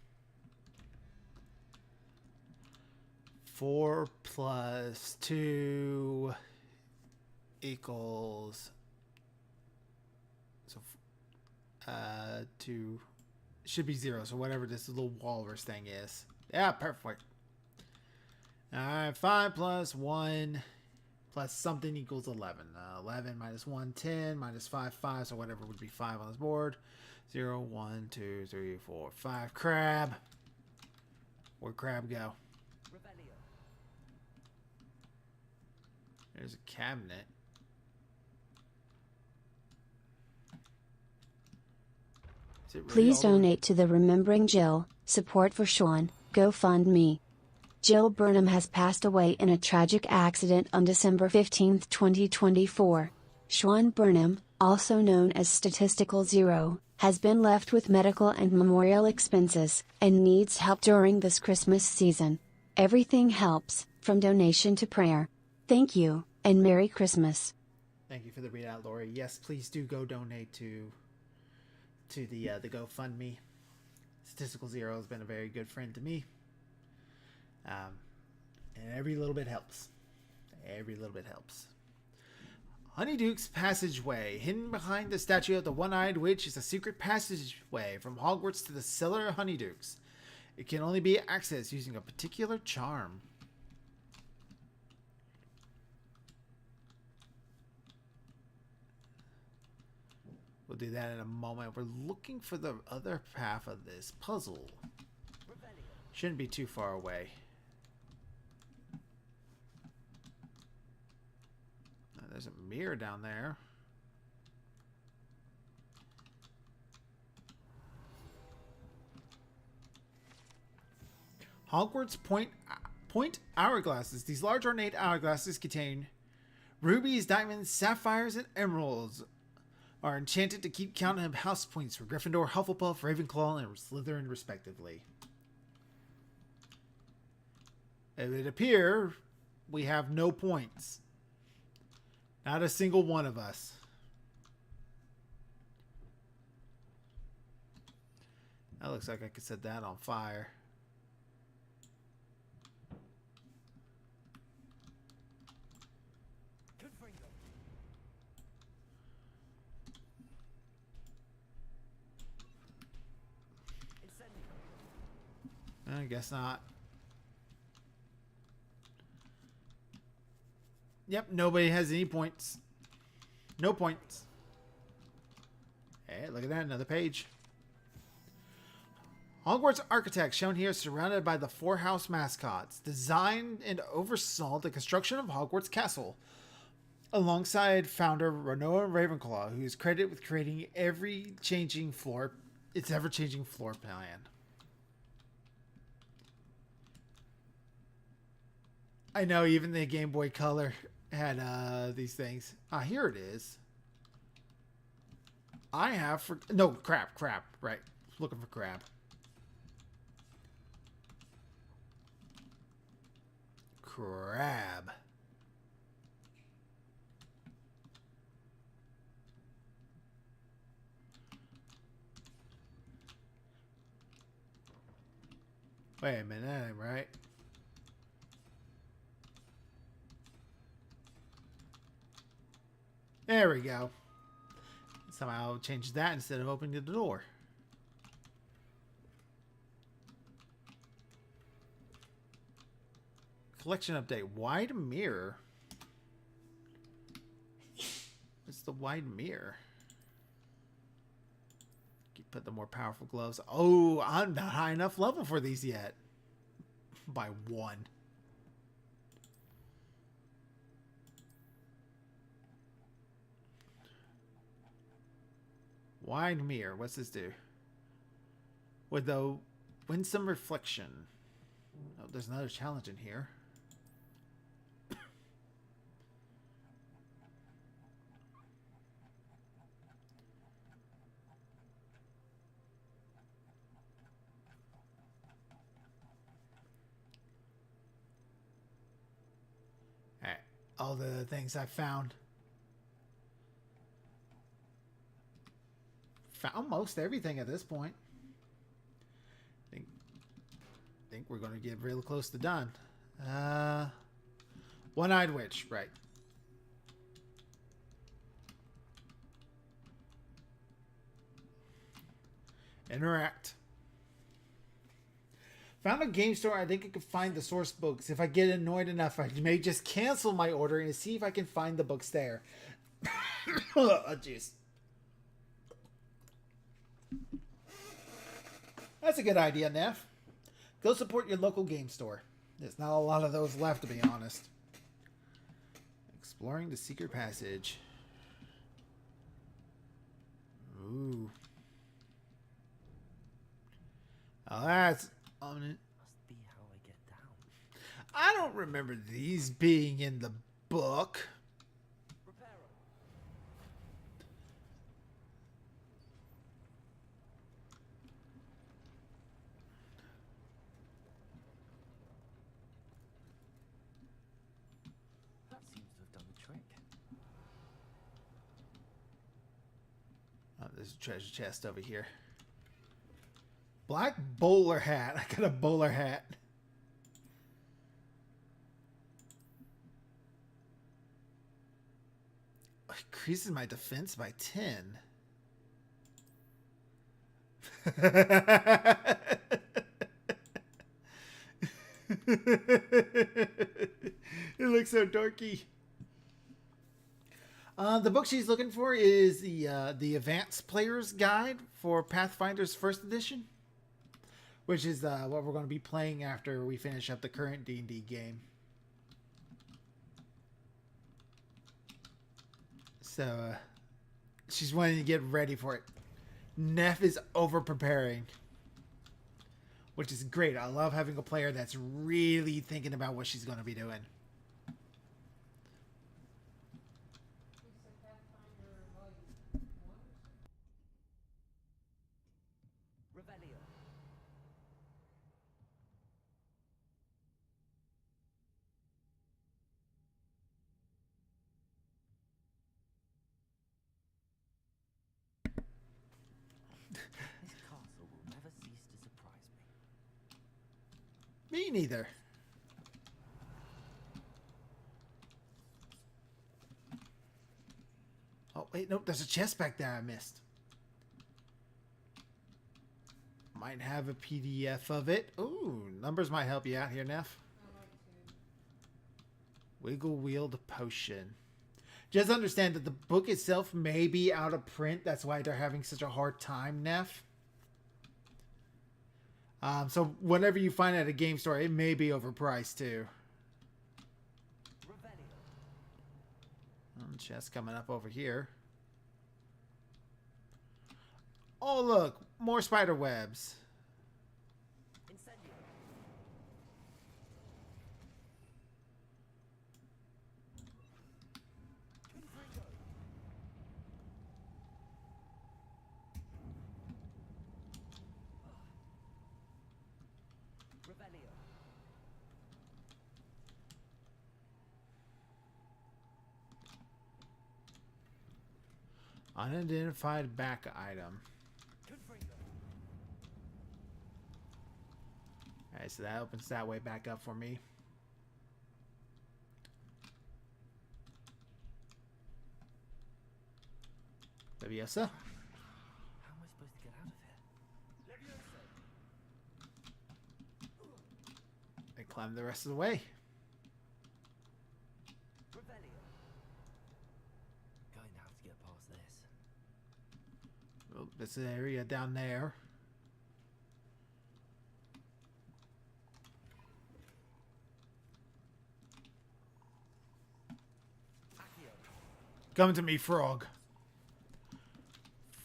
4 plus 2 equals... So, 2... Should be 0, so whatever this little walrus thing is. Yeah, perfect. Alright, 5 plus 1 plus something equals 11. 11 minus 1, 10, minus 5, 5, so whatever would be 5 on this board. 0, 1, 2, 3, 4, 5. Crab. Where'd crab go? There's a cabinet. Please donate to the Remembering Jill, support for Sean, GoFundMe. Jill Burnham has passed away in a tragic accident on December 15, 2024. Sean Burnham, also known as Statistical Zero, has been left with medical and memorial expenses, and needs help during this Christmas season. Everything helps, from donation to prayer. Thank you, and Merry Christmas. Thank you for the readout, Lori. Yes, please do go donate to the GoFundMe. Statistical Zero has been a very good friend to me. And every little bit helps. Every little bit helps. Honeyduke's Passageway. Hidden behind the statue of the One-Eyed Witch is a secret passageway from Hogwarts to the Cellar of Honeydukes. It can only be accessed using a particular charm. We'll do that in a moment. We're looking for the other half of this puzzle. Shouldn't be too far away. There's a mirror down there. Hogwarts point hourglasses. These large ornate hourglasses contain rubies, diamonds, sapphires, and emeralds. Are enchanted to keep count of house points for Gryffindor, Hufflepuff, Ravenclaw, and Slytherin, respectively. It would appear we have no points. Not a single one of us. That looks like I could set that on fire. I guess not. Yep, nobody has any points. No points. Hey, look at that, another page. Hogwarts architects shown here surrounded by the four house mascots, designed and oversaw the construction of Hogwarts Castle, alongside founder Renoa Ravenclaw, who is credited with creating its ever-changing floor plan. I know, even the Game Boy Color had these things. Ah, here it is. I have no, crab, right. Looking for crab. Crab. Wait a minute, that ain't right. There we go. Somehow change that instead of opening the door. Collection update. Wide mirror. What's the wide mirror? Put the more powerful gloves. Oh, I'm not high enough level for these yet. By one. Wide mirror. What's this do? With the winsome reflection. Oh, there's another challenge in here. Alright. All the things I found. Found most everything at this point. Think we're going to get real close to done. One-eyed witch, right. Interact. Found a game store. I think I can find the source books. If I get annoyed enough, I may just cancel my order and see if I can find the books there. Oh, jeez. That's a good idea, Neff. Go support your local game store. There's not a lot of those left, to be honest. Exploring the secret passage. Ooh. Oh, that's on it. Must be how I get down. I don't remember these being in the book. That seems to have done the trick. Oh, there's a treasure chest over here. Black bowler hat. I got a bowler hat. Increases my defense by 10. It looks so dorky. The book she's looking for is the Advanced Player's Guide for Pathfinder's First Edition, which is what we're going to be playing after we finish up the current D&D game. So she's wanting to get ready for it. Neff is over preparing, which is great. I love having a player that's really thinking about what she's going to be doing. Revelio. This castle will never cease to surprise me. Me neither. Oh, wait, nope, there's a chest back there I missed. Might have a PDF of it. Ooh, numbers might help you out here, Neff. Wiggle Wheeled Potion. Just understand that the book itself may be out of print. That's why they're having such a hard time, Neff. So whenever you find it at a game store, it may be overpriced too. Chest coming up over here. Oh look, more spider webs. Unidentified back item. Alright, so that opens that way back up for me. Leviosa. How am I supposed to get out of here? I climb the rest of the way. Going to have to get past this. Oh, this area down there. Come to me, frog.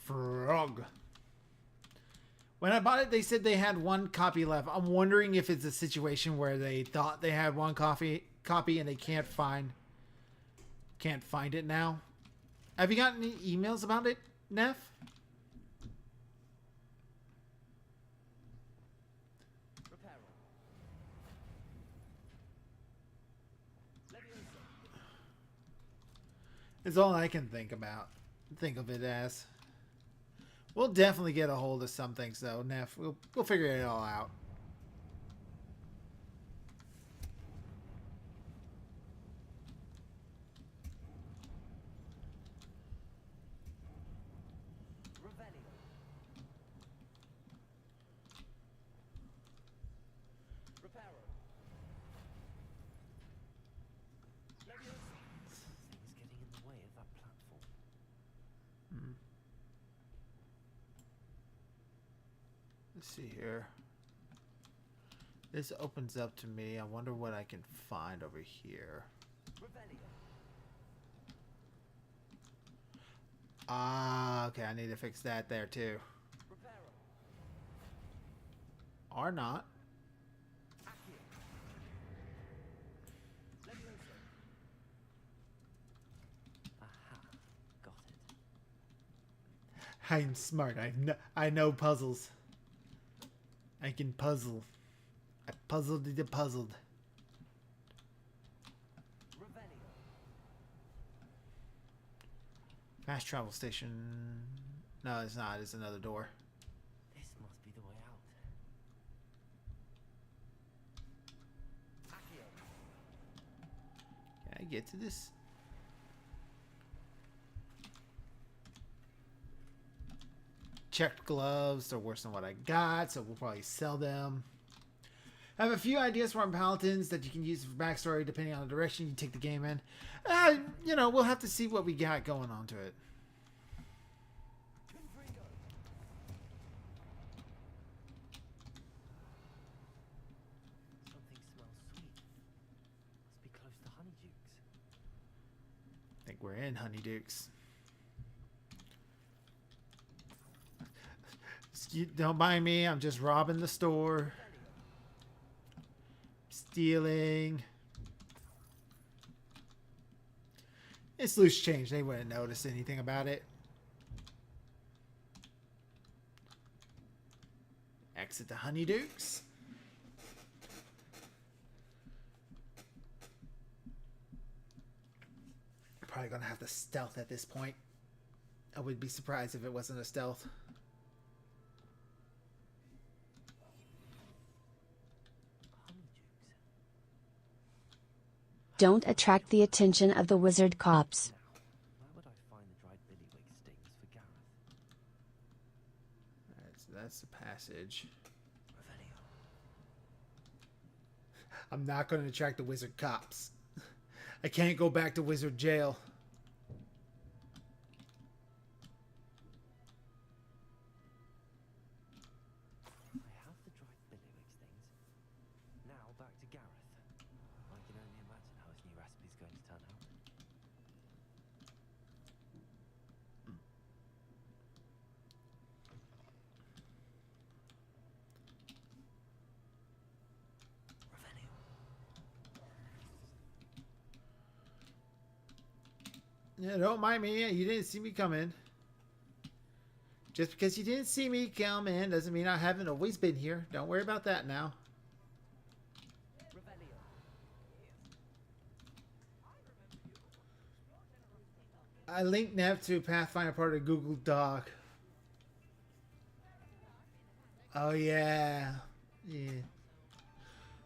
Frog. When I bought it, they said they had one copy left. I'm wondering if it's a situation where they thought they had one copy and they can't find it now. Have you gotten any emails about it, Neff? It's all I can think of it as. We'll definitely get a hold of some things though, Neff. We'll figure it all out. Let's see here. This opens up to me. I wonder what I can find over here. Ah, okay. I need to fix that there too. Or not. Aha, got it. I'm smart. I know puzzles. I can puzzle. I puzzled the puzzled. Fast travel station. No, it's not. It's another door. This must be the way out. Can I get to this? checked gloves. They're worse than what I got, so we'll probably sell them. I have a few ideas for paladins that you can use for backstory depending on the direction you take the game in. You know, we'll have to see what we got going on to it. Something smells sweet. Must be close to Honeydukes. I think we're in Honeydukes. Don't mind me, I'm just robbing the store. Stealing. It's loose change. They wouldn't notice anything about it. Exit the Honeydukes. Probably gonna have to stealth at this point. I would be surprised if it wasn't a stealth. Don't attract the attention of the wizard cops. Where would I find the dried billywig stings for Gareth? That's the passage. I'm not going to attract the wizard cops. I can't go back to wizard jail. I have the dried billywig stings. Now back to Gareth. I can only imagine how his new recipe's going to turn out. Yeah, don't mind me. You didn't see me coming. Just because you didn't see me come in doesn't mean I haven't always been here. Don't worry about that now. I linked Nev to Pathfinder part of Google Doc. Oh yeah. Yeah.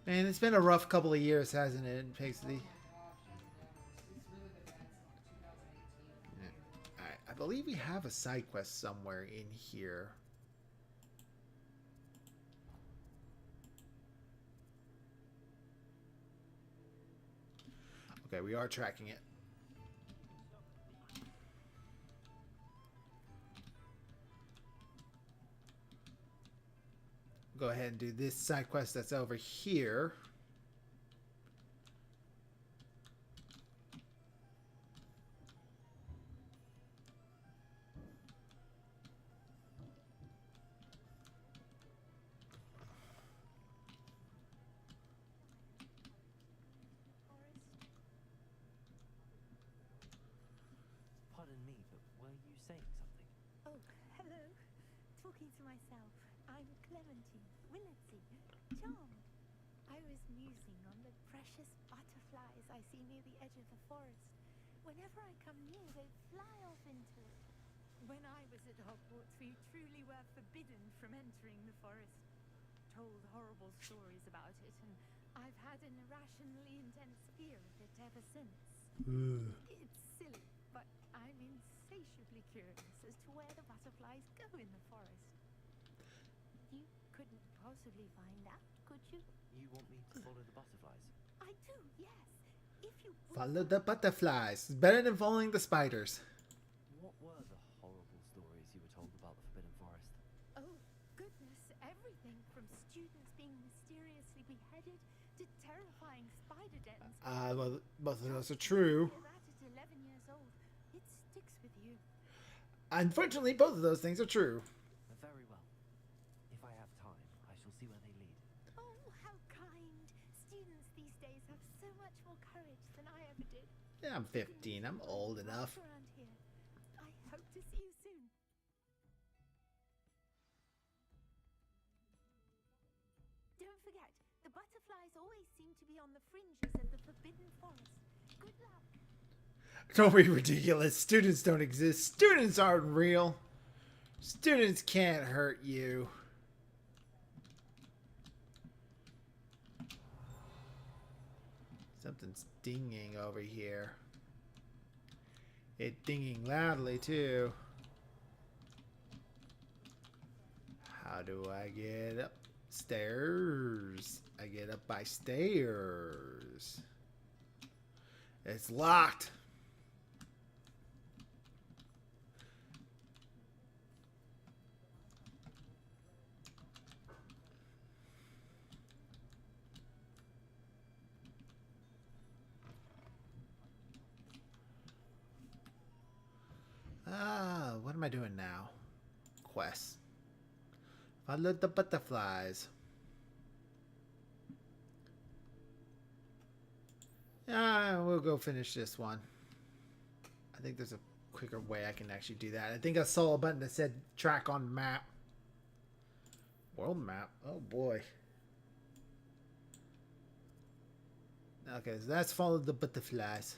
Man, it's been a rough couple of years, hasn't it, Pixie? I believe we have a side quest somewhere in here. Okay, we are tracking it. Go ahead and do this side quest that's over here. Pardon me, but were you saying something? Oh, hello. Talking to myself. I'm Clementine, Willetsy, charmed. I was musing on the precious butterflies I see near the edge of the forest. Whenever I come near, they fly off into it. When I was at Hogwarts, we truly were forbidden from entering the forest. Told horrible stories about it, and I've had an irrationally intense fear of it ever since. It's silly, but I'm insatiably curious as to where the butterflies go in the forest. You couldn't possibly find out, could you? You want me to follow the butterflies? I do, yes. If you would. Follow the butterflies. It's better than following the spiders. What were the horrible stories you were told about the Forbidden Forest? Oh, goodness, everything from students being mysteriously beheaded to terrifying spider dens. Well, both of those are true. Hear that at 11 years old. It sticks with you. Unfortunately, both of those things are true. Very well. If I have time, I shall see where they lead. Oh, how kind. Students these days have so much more courage than I ever did. Yeah, I'm 15. I'm old enough. Around here. I hope to see you soon. Don't forget, the butterflies always seem to be on the fringes of the Forbidden Forest. Good luck. Don't be ridiculous. Students don't exist. Students aren't real. Students can't hurt you. Something's dinging over here. It's dinging loudly, too. How do I get upstairs? I get up by stairs. It's locked. What am I doing now? Quest. Follow the butterflies. We'll go finish this one. I think there's a quicker way I can actually do that. I think I saw a button that said track on map. World map? Oh boy. Okay, so that's follow the butterflies.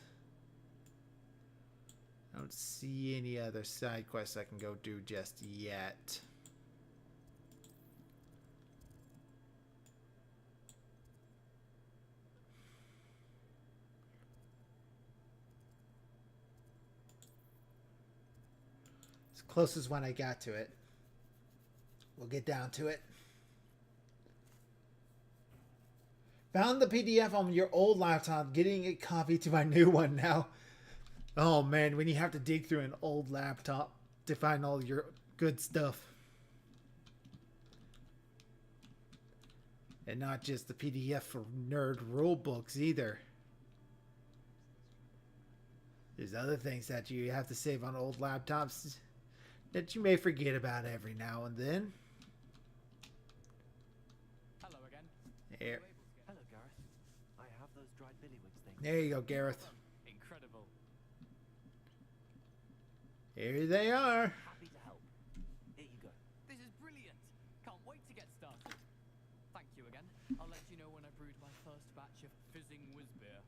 I don't see any other side quests I can go do just yet. It's closest when I got to it. We'll get down to it. Found the PDF on your old laptop, getting a copy to my new one now. Oh man, when you have to dig through an old laptop to find all your good stuff. And not just the PDF for nerd rule books either. There's other things that you have to save on old laptops that you may forget about every now and then. Hello again. Here. Hello, Gareth. I have those dried billywigs things. There you go, Gareth. Incredible. Here they are. Happy to help. Here you go. This is brilliant. Can't wait to get started. Thank you again. I'll let you know when I brewed my first batch of fizzing whiz beer.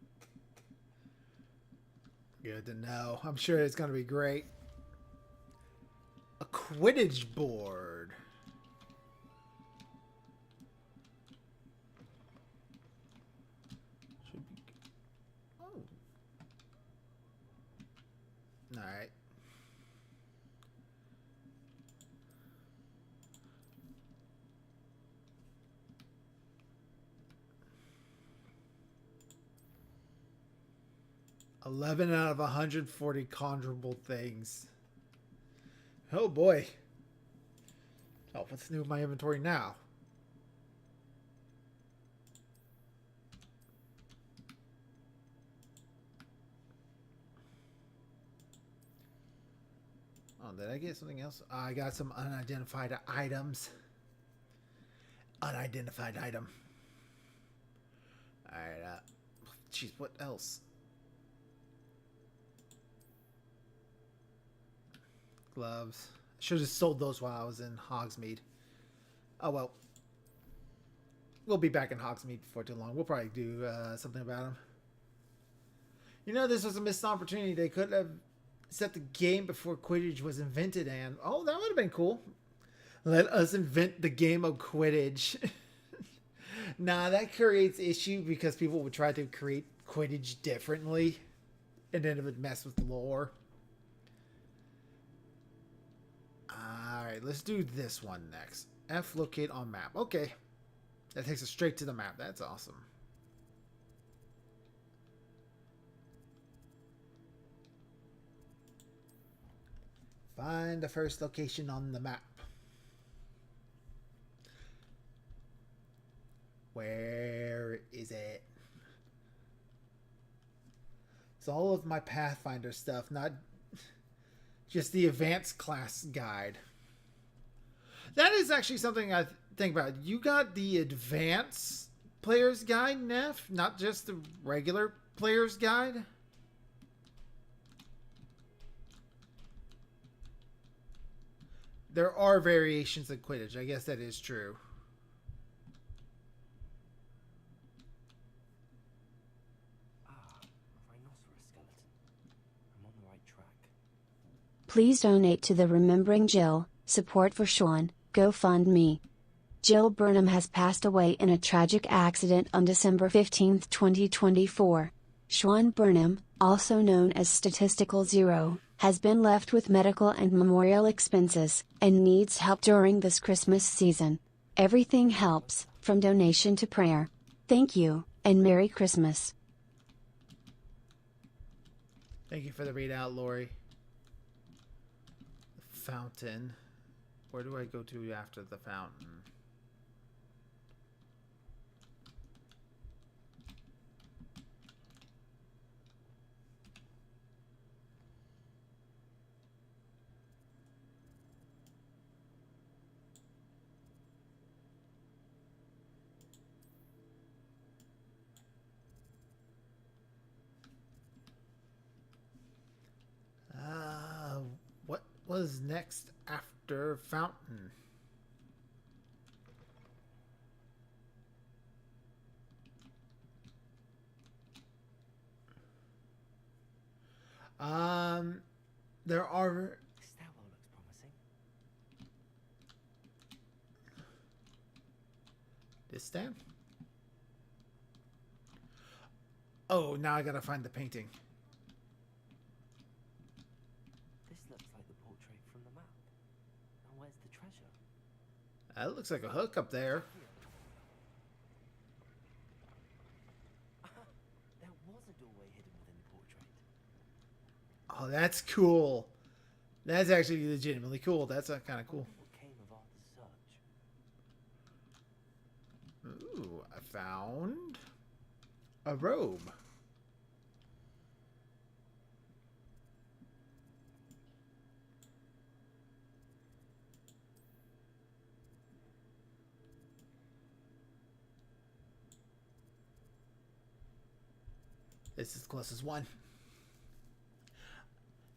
Good to know. I'm sure it's going to be great. A Quidditch board. Should be. Oh. All right. $11 out of 140 conjurable things. Oh boy. Oh, what's new in my inventory now? Oh, did I get something else? I got some unidentified items. Unidentified item. Alright, jeez, what else? Gloves. Should have sold those while I was in Hogsmeade. Oh well. We'll be back in Hogsmeade before too long. We'll probably do something about them. You know, this was a missed opportunity. They could have set the game before Quidditch was invented, and oh, that would have been cool. Let us invent the game of Quidditch. Nah, that creates issue because people would try to create Quidditch differently, and then it would mess with the lore. Alright, let's do this one next. F locate on map. Okay. That takes us straight to the map. That's awesome. Find the first location on the map. Where is it? It's all of my Pathfinder stuff, not just the advanced class guide. That is actually something I think about. You got the advanced player's guide, Neff, not just the regular player's guide. There are variations of Quidditch. I guess that is true. Rhinoceros skeleton. I'm on the right track. Please donate to the Remembering Jill Support for Sean GoFundMe. Jill Burnham has passed away in a tragic accident on December 15, 2024. Sean Burnham, also known as Statistical Zero, has been left with medical and memorial expenses, and needs help during this Christmas season. Everything helps, from donation to prayer. Thank you, and Merry Christmas. Thank you for the readout, Lori. The fountain. Where do I go to after the fountain? What was next after fountain? There are. This stairwell looks promising. This stand? Oh, now I gotta find the painting. This looks like the portrait from the map. Now where's the treasure? That looks like a hook up there. There was a doorway hidden within the portrait. Oh, that's cool. That's actually legitimately cool. That's kind of cool. What came of Arthur's search? Ooh, I found a robe. This is the closest one.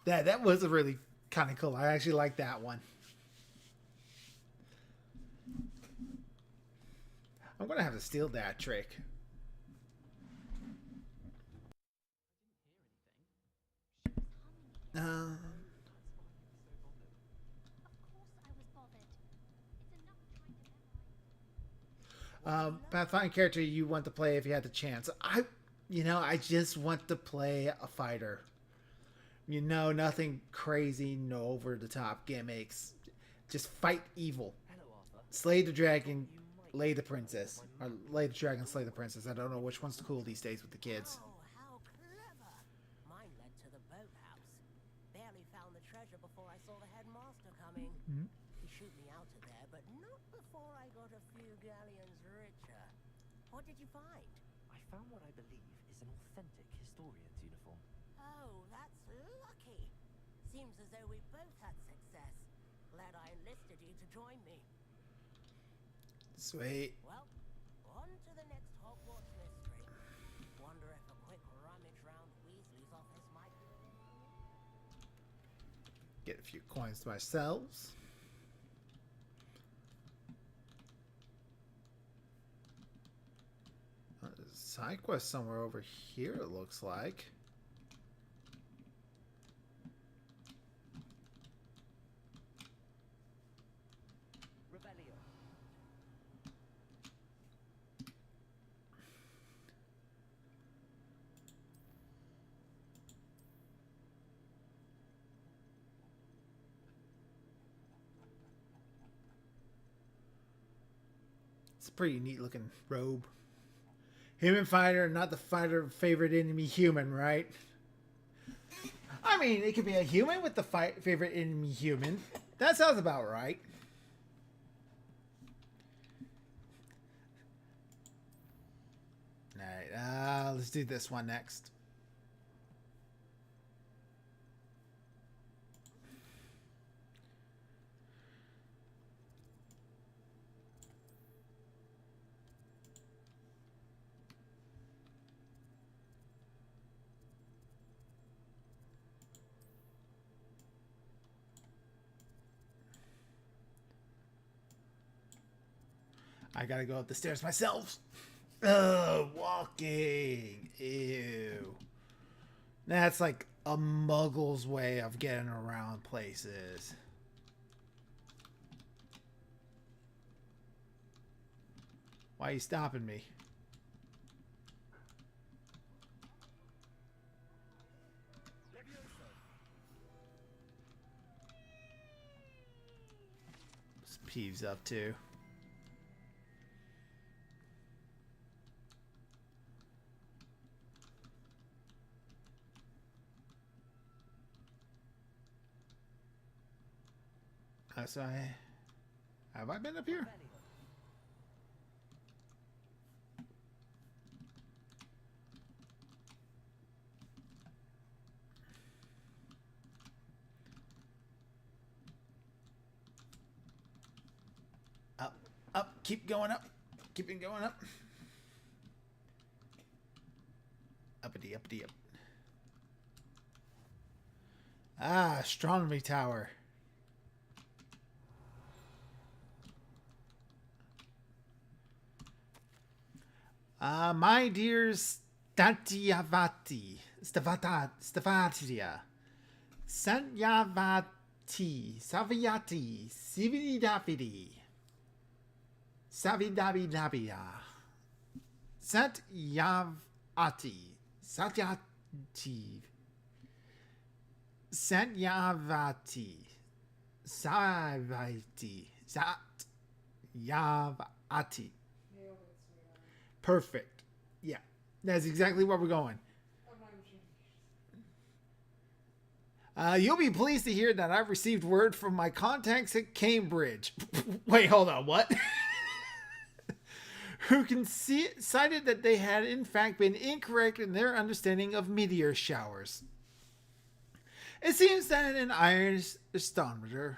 That was a really kind of cool. I actually like that one. I'm gonna have to steal that trick. Of course I was bothered. It's enough trying to memorize. Pathfinder character you want to play if you had the chance. I just want to play a fighter. Nothing crazy, no over the top gimmicks. Just fight evil. Hello, Arthur. Slay the dragon, lay the princess. Or lay the dragon, slay the princess. I don't know which one's cool these days with the kids. Oh, how clever! Mine led to the boathouse. Barely found the treasure before I saw the headmaster coming. He shoot me out of there, but not before I got a few galleons richer. What did you find? I found what I believe is an authentic historian's uniform. Oh, that's lucky. Seems as though we both had success. Glad I enlisted you to join me. Sweet. Well, on to the next Hogwarts mystery. Wonder if a quick rummage round Weasley's office might... Get a few coins to ourselves. There's a side quest somewhere over here, it looks like. Rebellion. It's a pretty neat looking robe. Human fighter, not the fighter favorite enemy human, right? I mean, it could be a human with the favorite enemy human. That sounds about right. Alright, let's do this one next. I gotta go up the stairs myself. Ugh, walking. Ew. That's like a muggle's way of getting around places. Why are you stopping me? Peeves up to. So have I been up here? Up, up, keep going up. Keep it going up. Uppity, uppity, up. Ah, astronomy tower. My dear Stavatia, Saviati, Sividavidi, Savidabidabia, Satyavati, Satyati, Satyavati, Savati, Satyavati. Nailed it, sweetheart. Perfect. Yeah, that's exactly where we're going. I'm not even sure. You'll be pleased to hear that I've received word from my contacts at Cambridge. Wait, hold on, what? Who cited that they had in fact been incorrect in their understanding of meteor showers. It seems that an iron astronomer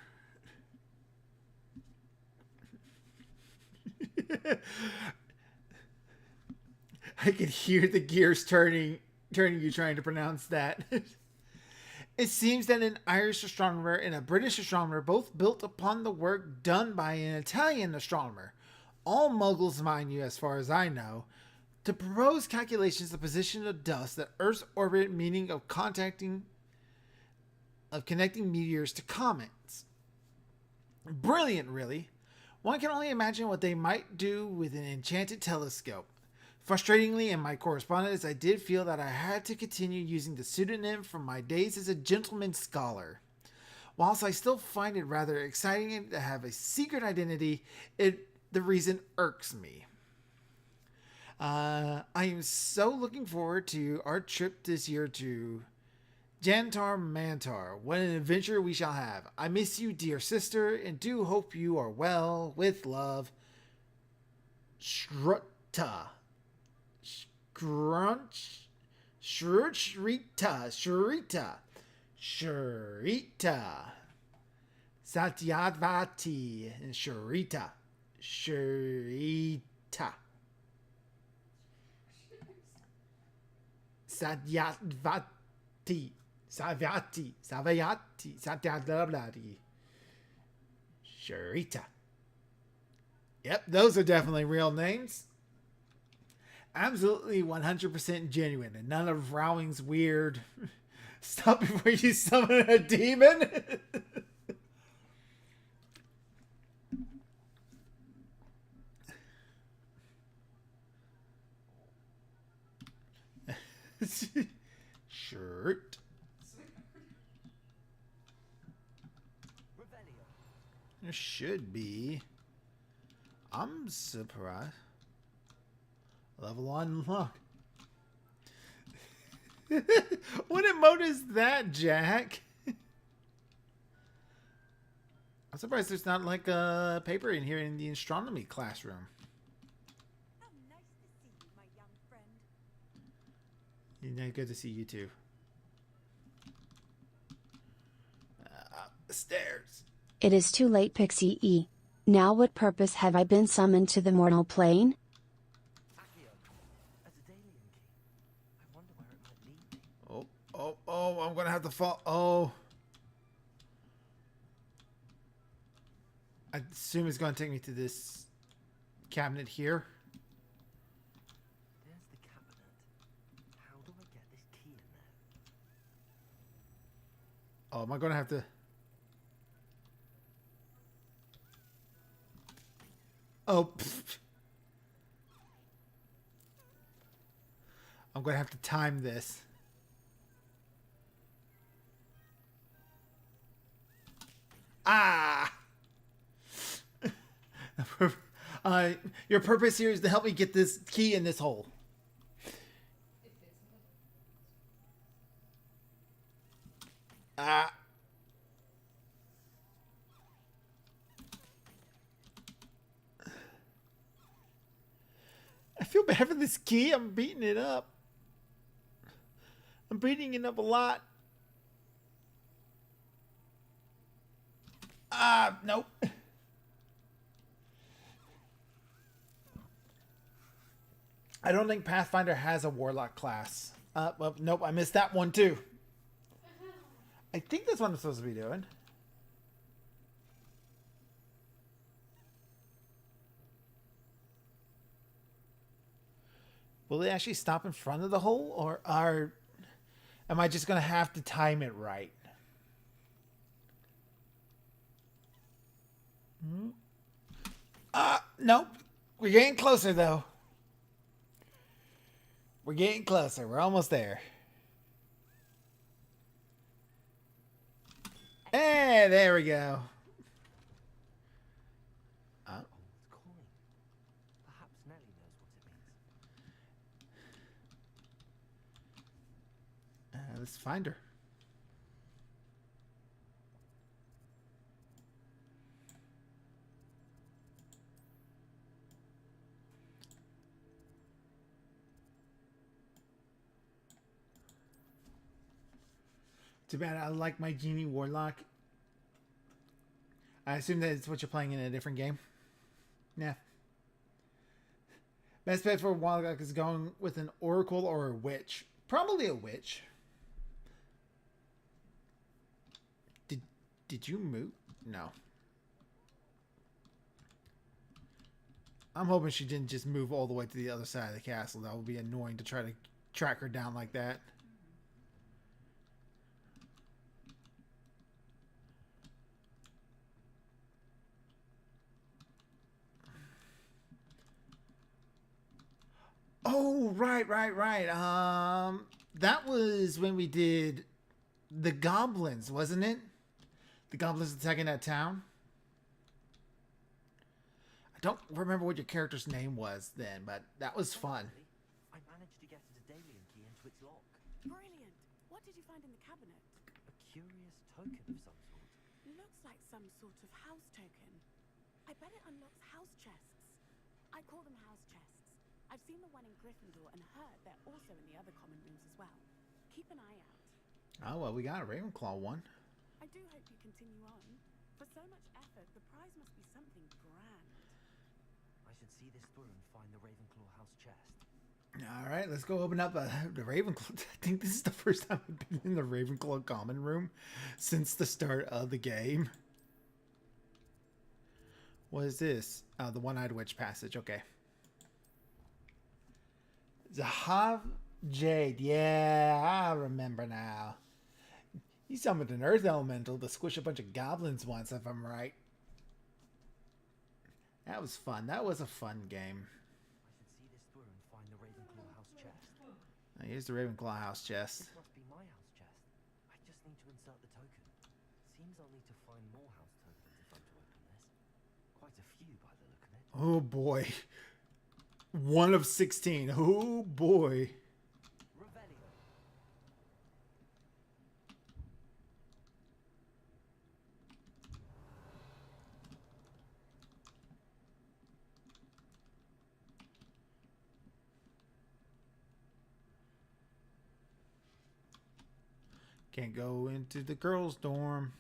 I could hear the gears turning you trying to pronounce that. It seems that an Irish astronomer and a British astronomer both built upon the work done by an Italian astronomer, all muggles mind you as far as I know, to propose calculations of the position of dust at Earth's orbit, meaning of connecting meteors to comets. Brilliant, really. One can only imagine what they might do with an enchanted telescope. Frustratingly, in my correspondence, I did feel that I had to continue using the pseudonym from my days as a gentleman scholar. Whilst I still find it rather exciting to have a secret identity, the reason irks me. I am so looking forward to our trip this year to Jantar Mantar. What an adventure we shall have. I miss you, dear sister, and do hope you are well. With love, Shruta. Scrunch. Shrita. Satyavati and Shrita. Satyavati. Satyavati. Shrita. Yep, those are definitely real names. Absolutely 100% genuine, and none of Rowling's weird stop before you summon a demon. Shirt. There should be. I'm surprised. Level unlocked. What emote is that, Jack? I'm surprised there's not like a paper in here in the astronomy classroom. How nice to see you, my young friend. Good to see you too. Up the stairs. It is too late, Pixie E. Now what purpose have I been summoned to the mortal plane? As a Dalian key, I wonder where it might lead me. Oh, I'm gonna have to fall. Oh. I assume it's gonna take me to this cabinet here. There's the cabinet. How do I get this key in there? Oh, am I gonna have to? Oh. Pfft. I'm gonna have to time this. Ah! Your purpose here is to help me get this key in this hole. It fits in the Ah. I feel bad for this key. I'm beating it up. I'm beating it up a lot. Ah, nope. I don't think Pathfinder has a Warlock class. Well, nope, I missed that one too. I think that's what I'm supposed to be doing. Will they actually stop in front of the hole, or am I just gonna have to time it right? Nope. We're getting closer though. We're getting closer. We're almost there. Hey, there we go. Old coin. Perhaps Nellie knows what it means. Let's find her. Too bad I like my Genie Warlock. I assume that it's what you're playing in a different game. Yeah. Best bet for a Warlock is going with an Oracle or a Witch. Probably a Witch. Did you move? No. I'm hoping she didn't just move all the way to the other side of the castle. That would be annoying to try to track her down like that. Oh, right. That was when we did the goblins, wasn't it? The goblins attacking that town. I don't remember what your character's name was then, but that was fun. I managed to get a Daedalian key into its lock. Brilliant. What did you find in the cabinet? A curious token of some sort. Looks like some sort of house token. I bet it unlocks house chests. I call them house chests. I've seen the one in Gryffindor and heard they're also in the other common rooms as well. Keep an eye out. Oh, well, we got a Ravenclaw one. I do hope you continue on. For so much effort, the prize must be something grand. I should see this through and find the Ravenclaw house chest. All right, let's go open up the Ravenclaw. I think this is the first time I've been in the Ravenclaw common room since the start of the game. What is this? The One-Eyed Witch passage. Okay. Zahav Jade. Yeah, I remember now. He summoned an earth elemental to squish a bunch of goblins once, if I'm right. That was fun. That was a fun game. I should see this through and find the Ravenclaw house chest. Here's the Ravenclaw house chest. This must be my house chest. I just need to insert the token. Seems I'll need to find more house tokens if I'm to open this. Quite a few by the look of it. Oh boy. 1 of 16. Oh boy. Revelio. Can't go into the girls' dorm.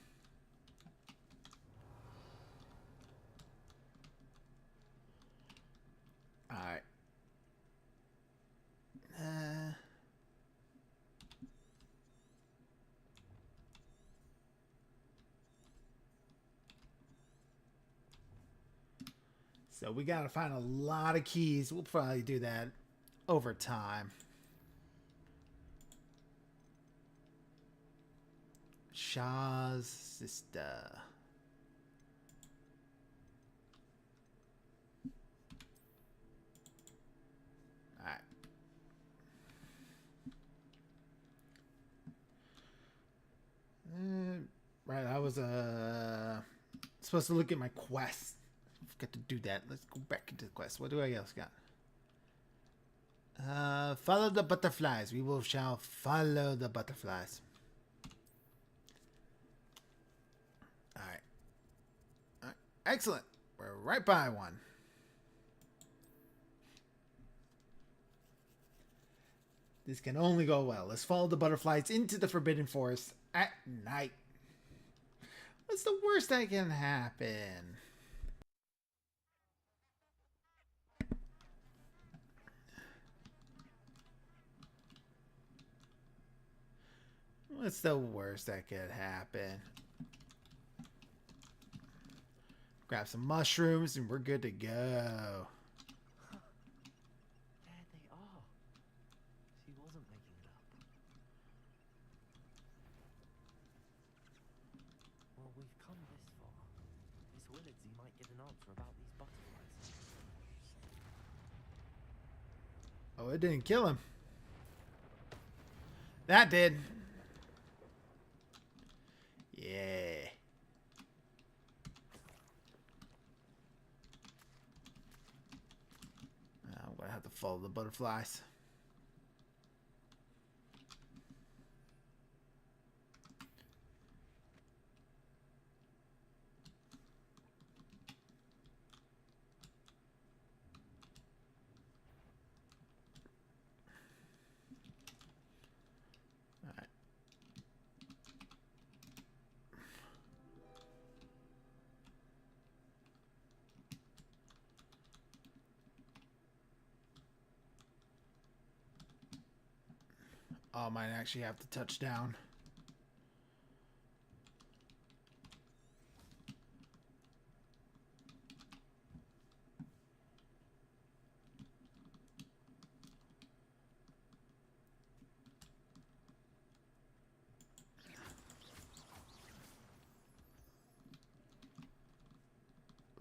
Alright. So we gotta find a lot of keys. We'll probably do that over time. Shaw's sister. Alright. Right, I was supposed to look at my quest. Got to do that. Let's go back into the quest. What do I else got? Follow the butterflies. We will shall follow the butterflies. Alright. Alright. Excellent. We're right by one. This can only go well. Let's follow the butterflies into the Forbidden Forest at night. What's the worst that can happen? What's the worst that could happen? Grab some mushrooms and we're good to go. There they are. She wasn't making it up. Well, we've come this far. Miss Willardsy might get an answer about these butterflies. Oh, it didn't kill him. That did. Yeah. I'm gonna have to follow the butterflies. Alright. Oh, I might actually have to touch down.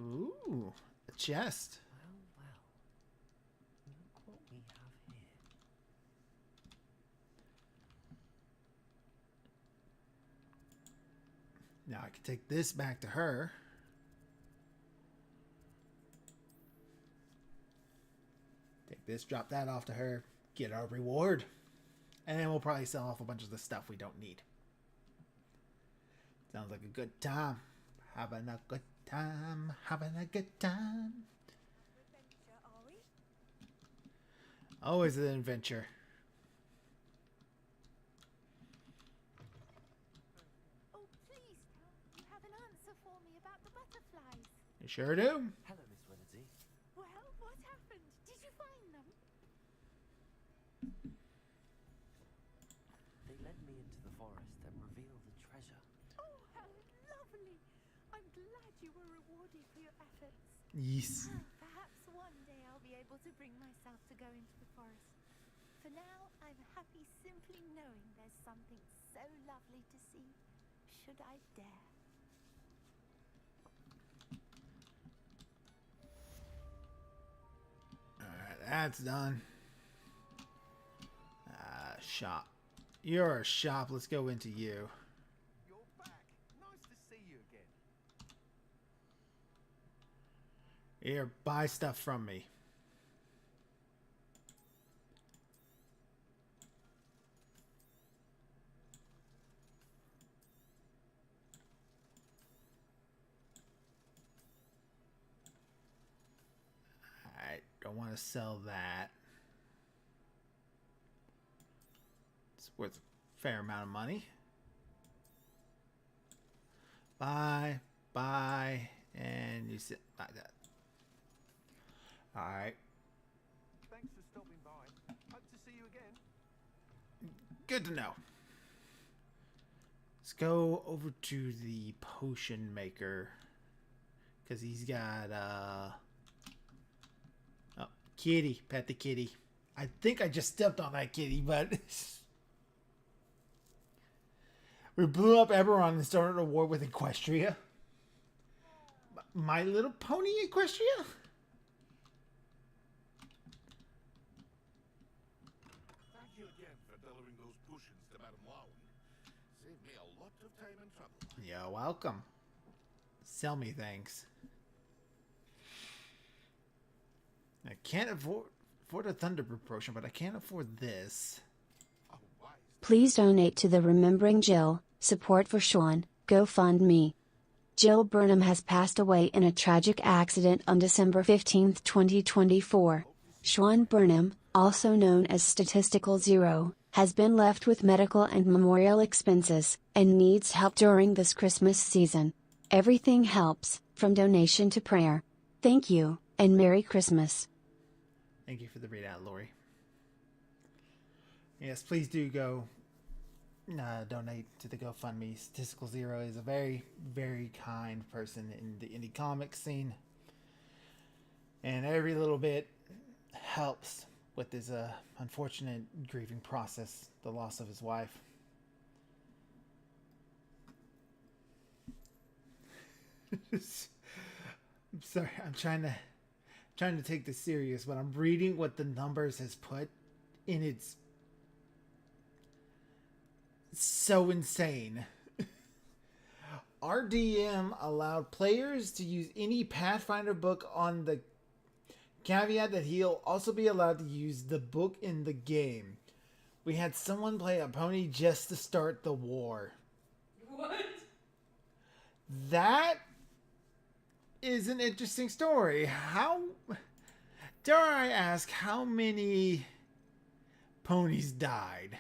Ooh, a chest. Well, well. Look what we have here. Now I can take this back to her. Take this, drop that off to her, get our reward. And then we'll probably sell off a bunch of the stuff we don't need. Sounds like a good time. Having a good time. Having a good time. Adventure, are we? Always an adventure. Oh, please, Tom. You have an answer for me about the butterflies. You sure do. Hello, Miss Willardsy. Well, what happened? Did you find them? They led me into the forest and revealed the treasure. Oh, how lovely. I'm glad you were rewarded for your efforts. Yes. Perhaps one day I'll be able to bring myself to go into the forest. For now, I'm happy simply knowing there's something so lovely to see, should I dare. Alright, that's done. Shop. You're a shop. Let's go into you. You're back. Nice to see you again. Here, buy stuff from me. I don't want to sell that. It's worth a fair amount of money. Buy, and you sit like that. Alright. Thanks for stopping by. Hope to see you again. Good to know. Let's go over to the potion maker. Because he's got, oh, kitty. Pet the kitty. I think I just stepped on that kitty, but... We blew up Eberron and started a war with Equestria. My Little Pony Equestria? Thank you again for delivering those potions to Madame Lowen. Saved me a lot of time and trouble. You're welcome. Sell me things. I can't afford a Thunderbird potion, but I can't afford this. Please donate to the Remembering Jill, Support for Sean, GoFundMe. Jill Burnham has passed away in a tragic accident on December 15, 2024. Sean Burnham, also known as Statistical Zero, has been left with medical and memorial expenses, and needs help during this Christmas season. Everything helps, from donation to prayer. Thank you, and Merry Christmas. Thank you for the readout, Lori. Yes, please do go donate to the GoFundMe. Statistical Zero is a very, very kind person in the indie comics scene. And every little bit helps with his unfortunate grieving process, the loss of his wife. I'm sorry, I'm trying to take this serious, but I'm reading what the numbers has put, and it's so insane. RDM allowed players to use any Pathfinder book on the caveat that he'll also be allowed to use the book in the game. We had someone play a pony just to start the war. What? That is an interesting story. How, dare I ask, how many ponies died?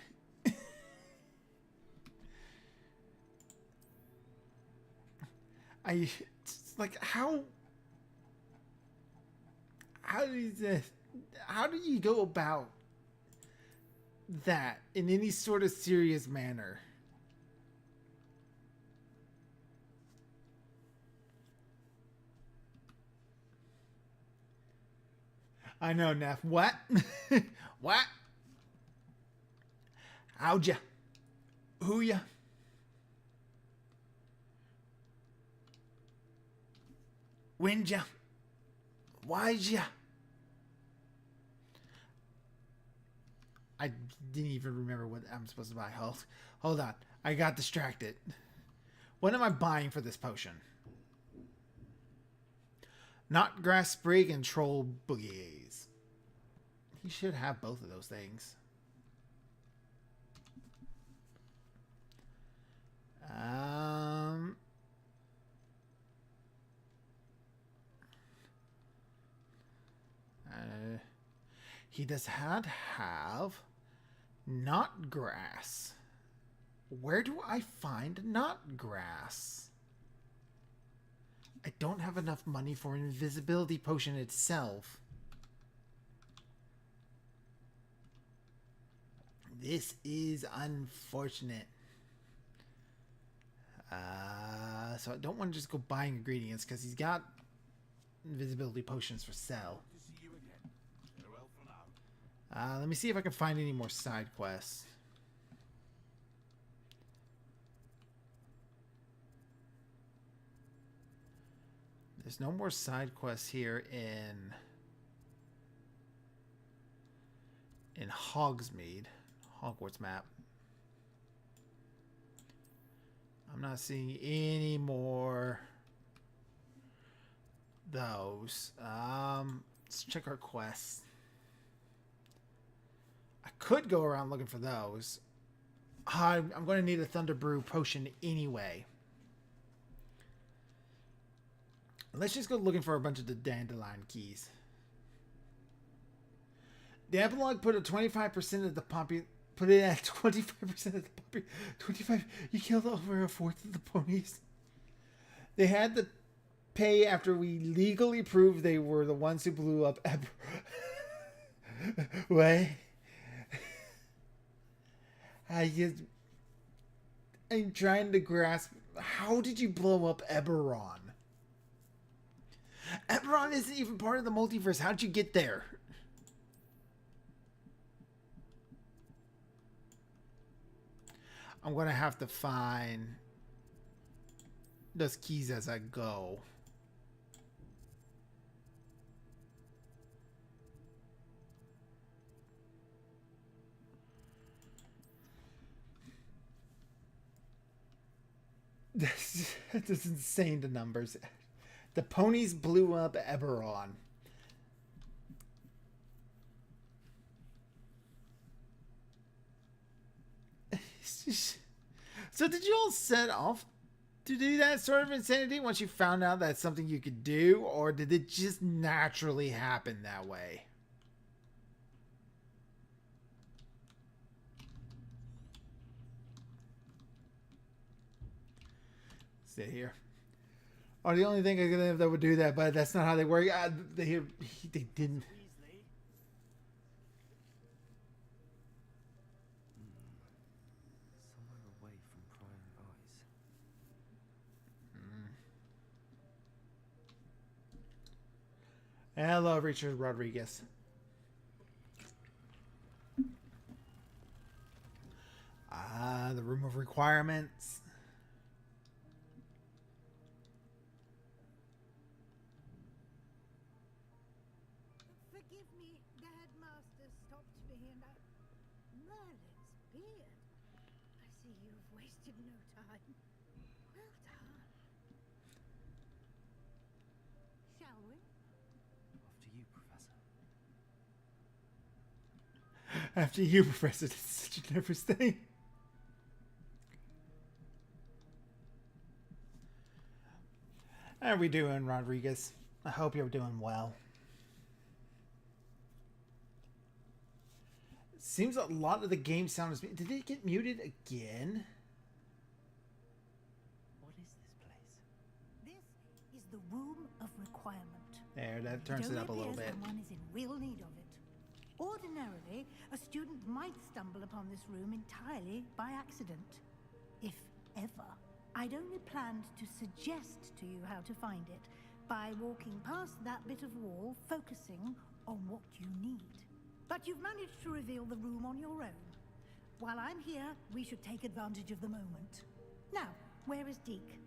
It's like, how do you go about that in any sort of serious manner? I know, Neff. What? What? How'd ya? Who ya? When'd ya? Why'd ya? I didn't even remember what I'm supposed to buy. Hold on. I got distracted. What am I buying for this potion? Not grass sprig and troll boogies. He should have both of those things. He does not have knot grass. Where do I find knot grass? I don't have enough money for an invisibility potion itself. This is unfortunate. So I don't want to just go buying ingredients because he's got invisibility potions for sale. Let me see if I can find any more side quests. There's no more side quests here in Hogsmeade, Hogwarts map. I'm not seeing any more those. Let's check our quests. I could go around looking for those. I'm going to need a Thunder Brew potion anyway. Let's just go looking for a bunch of the dandelion keys. The epilogue put a 25% of the poppy. Put it at 25% of the poppy. 25. You killed over a fourth of the ponies. They had to pay after we legally proved they were the ones who blew up What? I'm trying to grasp. How did you blow up Eberron? Eberron isn't even part of the multiverse. How'd you get there? I'm gonna have to find those keys as I go. That's insane, the numbers. The ponies blew up Eberron. So did you all set off to do that sort of insanity once you found out that's something you could do, or did it just naturally happen that way? Stay here. Oh, the only thing I could think of that would do that, but that's not how they work. They didn't. Somewhere away from prying eyes. Hello, Richard Rodriguez. The room of requirements. Forgive me, the headmaster stopped me and Merlin's beard. I see you've wasted no time. Well done. Shall we? After you, Professor. After you, Professor, it's such a nervous thing. How are we doing, Rodriguez? I hope you're doing well. Seems a lot of the game sound is... Did it get muted again? What is this place? This is the room of requirement. There, that turns it up a little bit. One is in real need of it. Ordinarily, a student might stumble upon this room entirely by accident. If ever. I'd only planned to suggest to you how to find it by walking past that bit of wall, focusing on what you need. But you've managed to reveal the room on your own. While I'm here, we should take advantage of the moment. Now, where is Deke?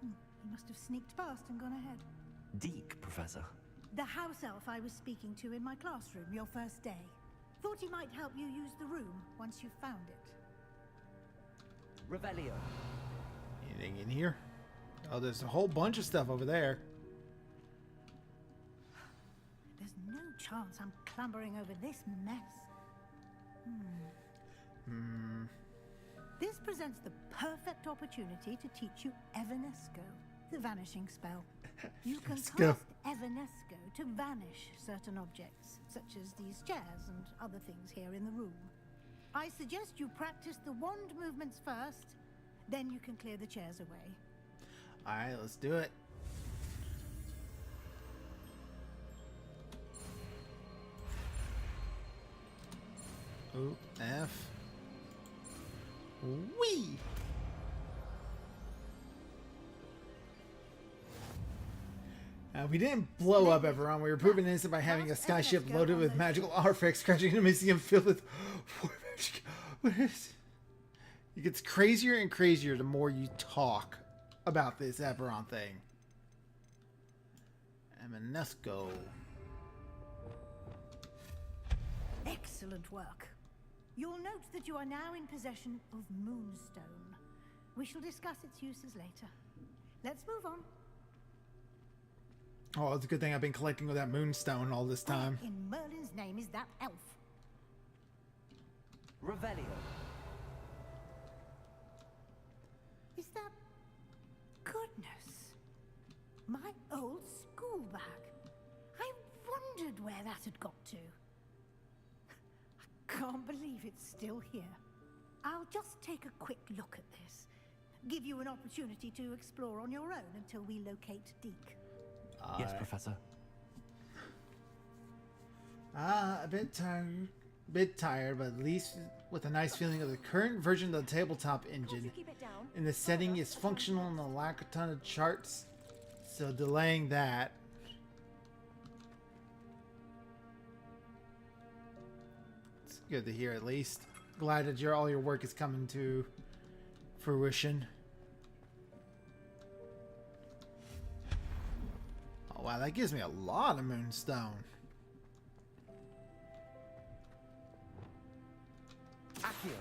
He must have sneaked past and gone ahead. Deke, Professor. The house elf I was speaking to in my classroom your first day. Thought he might help you use the room once you found it. Revelio. Anything in here? Oh, there's a whole bunch of stuff over there. There's no chance I'm clambering over this mess. This presents the perfect opportunity to teach you Evanesco, the vanishing spell. You can Evanesco. cast Evanesco to vanish certain objects, such as these chairs and other things here in the room. I suggest you practice the wand movements first, then you can clear the chairs away. Alright, let's do it. Ooh, F. Wee! We didn't blow up everyone. We were proven innocent by having a skyship loaded with magical artifacts crashing in a museum filled with what is it gets crazier and crazier the more you talk about this Eberron thing. Emanesco. Excellent work. You'll note that you are now in possession of Moonstone. We shall discuss its uses later. Let's move on. Oh, it's a good thing I've been collecting with that Moonstone all this time. Where in Merlin's name is that elf? Revelio. Is that... Goodness. My old school bag. I wondered where that had got to. I can't believe it's still here. I'll just take a quick look at this. Give you an opportunity to explore on your own until we locate Deke. Yes, Professor. A bit tired, but at least with a nice feeling of the current version of the tabletop engine. And the setting is functional and the lack a ton of charts, so delaying that. It's good to hear at least. Glad that all your work is coming to fruition. Oh wow, that gives me a lot of Moonstone. Accio.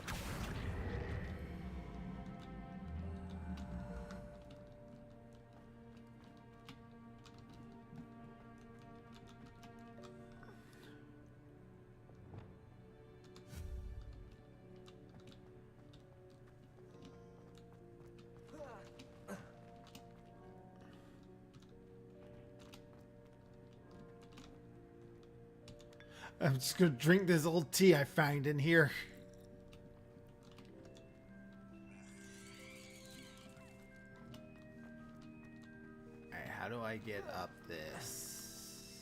I'm just gonna drink this old tea I found in here. Alright, how do I get up this?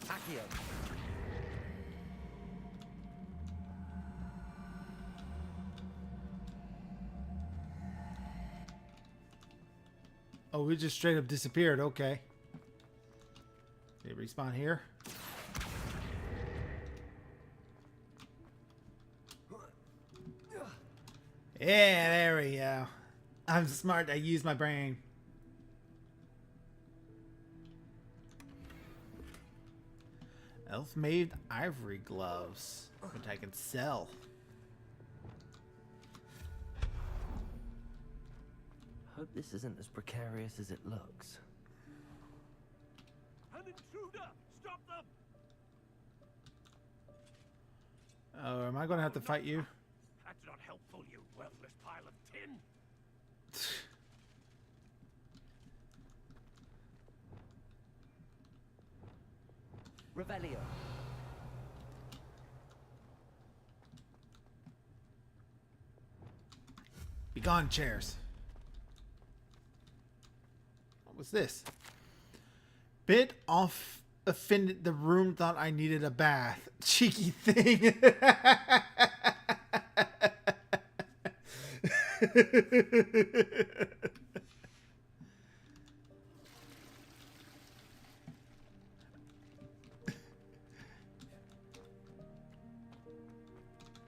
Accio. Oh, we just straight up disappeared. Okay. They respawn here. Yeah, there we go. I'm smart. I use my brain. Elf-made ivory gloves, which I can sell. Hope this isn't as precarious as it looks. An intruder! Stop them! Oh, am I going to have to fight you? That's not helpful, you worthless pile of tin. Revelio. Be gone, chairs. What was this? Bit off offended the room, thought I needed a bath. Cheeky thing.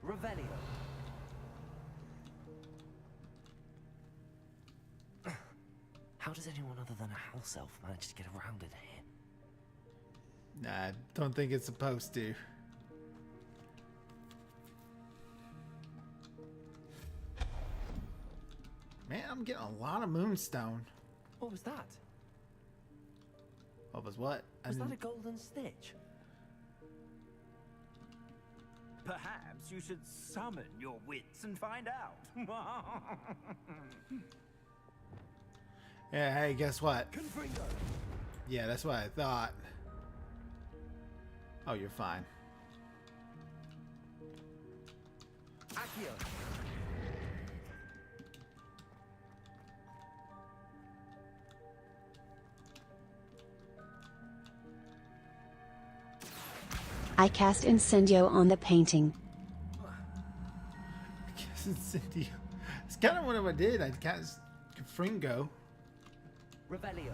Revelio. How does anyone other than a house elf manage to get around in here? Nah, I don't think it's supposed to. Man, I'm getting a lot of moonstone. What was that? What was what? Was that a golden stitch? Perhaps you should summon your wits and find out. Yeah, hey, guess what? Confringo. Yeah, that's what I thought. Oh, you're fine. Accio. I cast Incendio on the painting. Guess Incendio. It's kind of what I did. I cast Fringo. Revelio.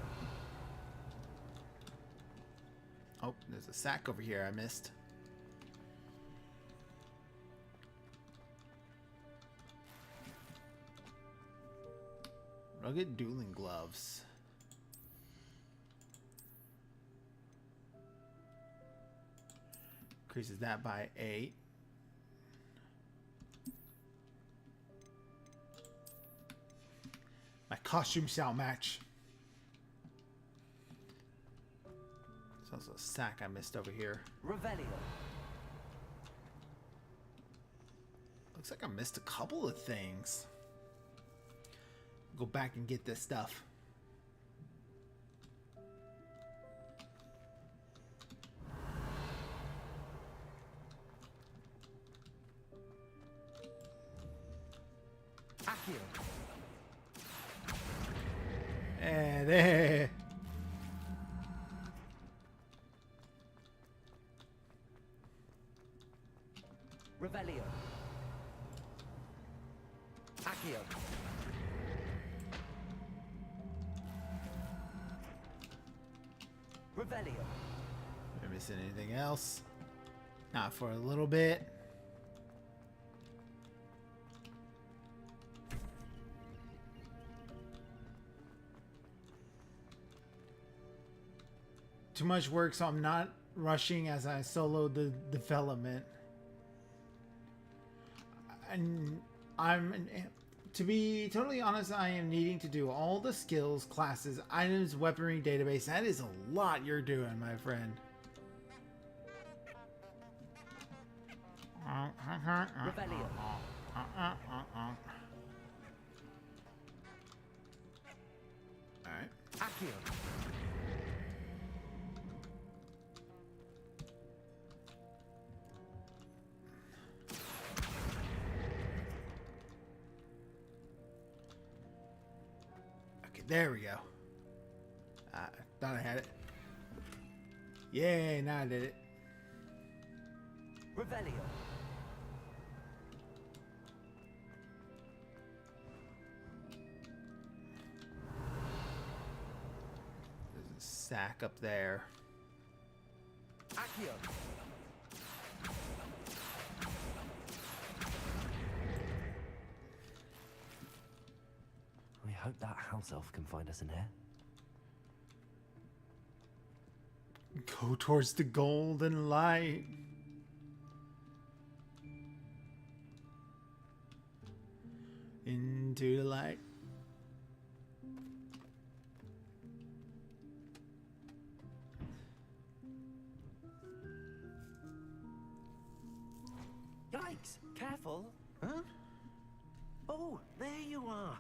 Oh, there's a sack over here I missed. Rugged dueling gloves. Increases that by 8. My costume shall match. There's also a sack I missed over here. Revelio. Looks like I missed a couple of things. Go back and get this stuff. Accio. And Revelio. Accio. Revelio. Am I missing anything else? Not for a little bit. Too much work, so I'm not rushing as I solo the development. And to be totally honest, I am needing to do all the skills, classes, items, weaponry, database. That is a lot you're doing, my friend. Revelio. Alright. Accio. There we go. Thought I had it. Yay, now I did it. Revelio. There's a sack up there. Accio. I hope that house elf can find us in here. Go towards the golden light. Into the light. Yikes! Careful. Huh? Oh, there you are.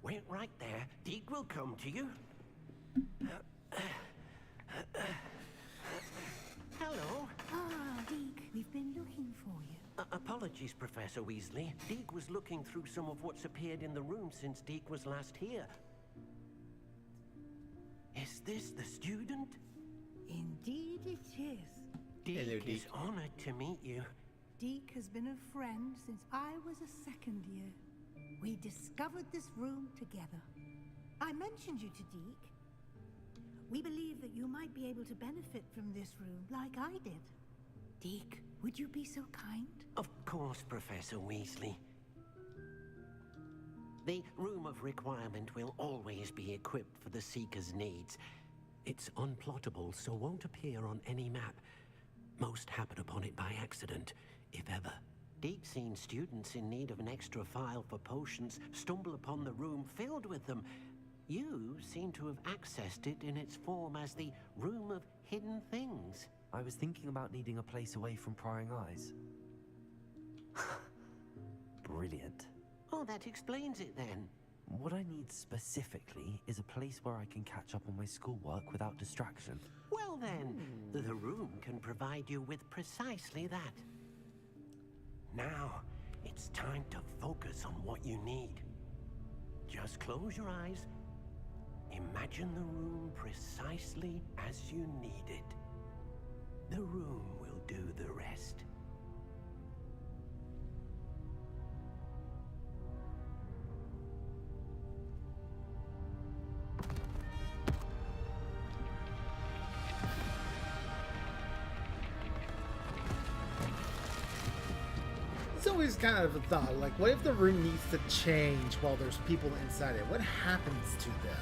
Wait right there. Deke will come to you. Hello. Ah, Deke, we've been looking for you. Apologies, Professor Weasley. Deke was looking through some of what's appeared in the room since Deke was last here. Is this the student? Indeed it is. Deke Hello, is Deke. honored to meet you. Deke has been a friend since I was a second year. We discovered this room together. I mentioned you to Deke. We believe that you might be able to benefit from this room like I did. Deke, would you be so kind? Of course, Professor Weasley. The Room of Requirement will always be equipped for the Seeker's needs. It's unplottable, so won't appear on any map. Most happen upon it by accident, if ever. Deke's seen students in need of an extra file for potions stumble upon the room filled with them. You seem to have accessed it in its form as the Room of Hidden Things. I was thinking about needing a place away from prying eyes. Brilliant. Oh, that explains it then. What I need specifically is a place where I can catch up on my schoolwork without distraction. Well then, the room can provide you with precisely that. Now, it's time to focus on what you need. Just close your eyes. Imagine the room precisely as you need it. The room will do the rest. It's always kind of a thought, like, what if the room needs to change while there's people inside it? What happens to them?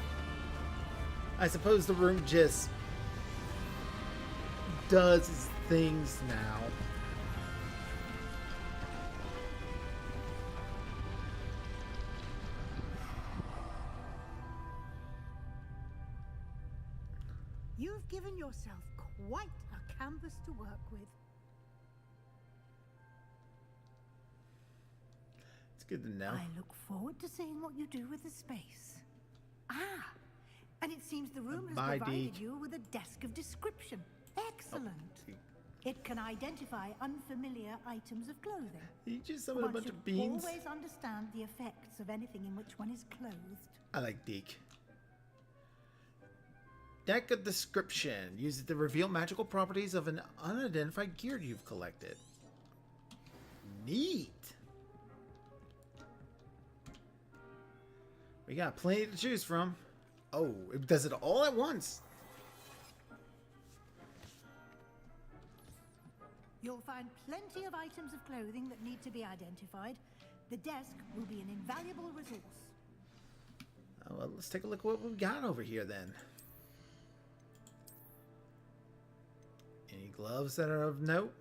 I suppose the room just does its things now. You've given yourself quite a canvas to work with. It's good to know. I look forward to seeing what you do with the space. Ah, and it seems the room has Bye, provided Deke. you with a desk of description. Excellent. It can identify unfamiliar items of clothing. You just summoned a One bunch should of beans. always understand the effects of anything in which one is clothed. I like Deke. Deck of description uses to reveal magical properties of an unidentified gear you've collected. Neat. We got plenty to choose from. Oh, it does it all at once. You'll find plenty of items of clothing that need to be identified. The desk will be an invaluable resource. Oh, well, let's take a look at what we've got over here then. Any gloves that are of note?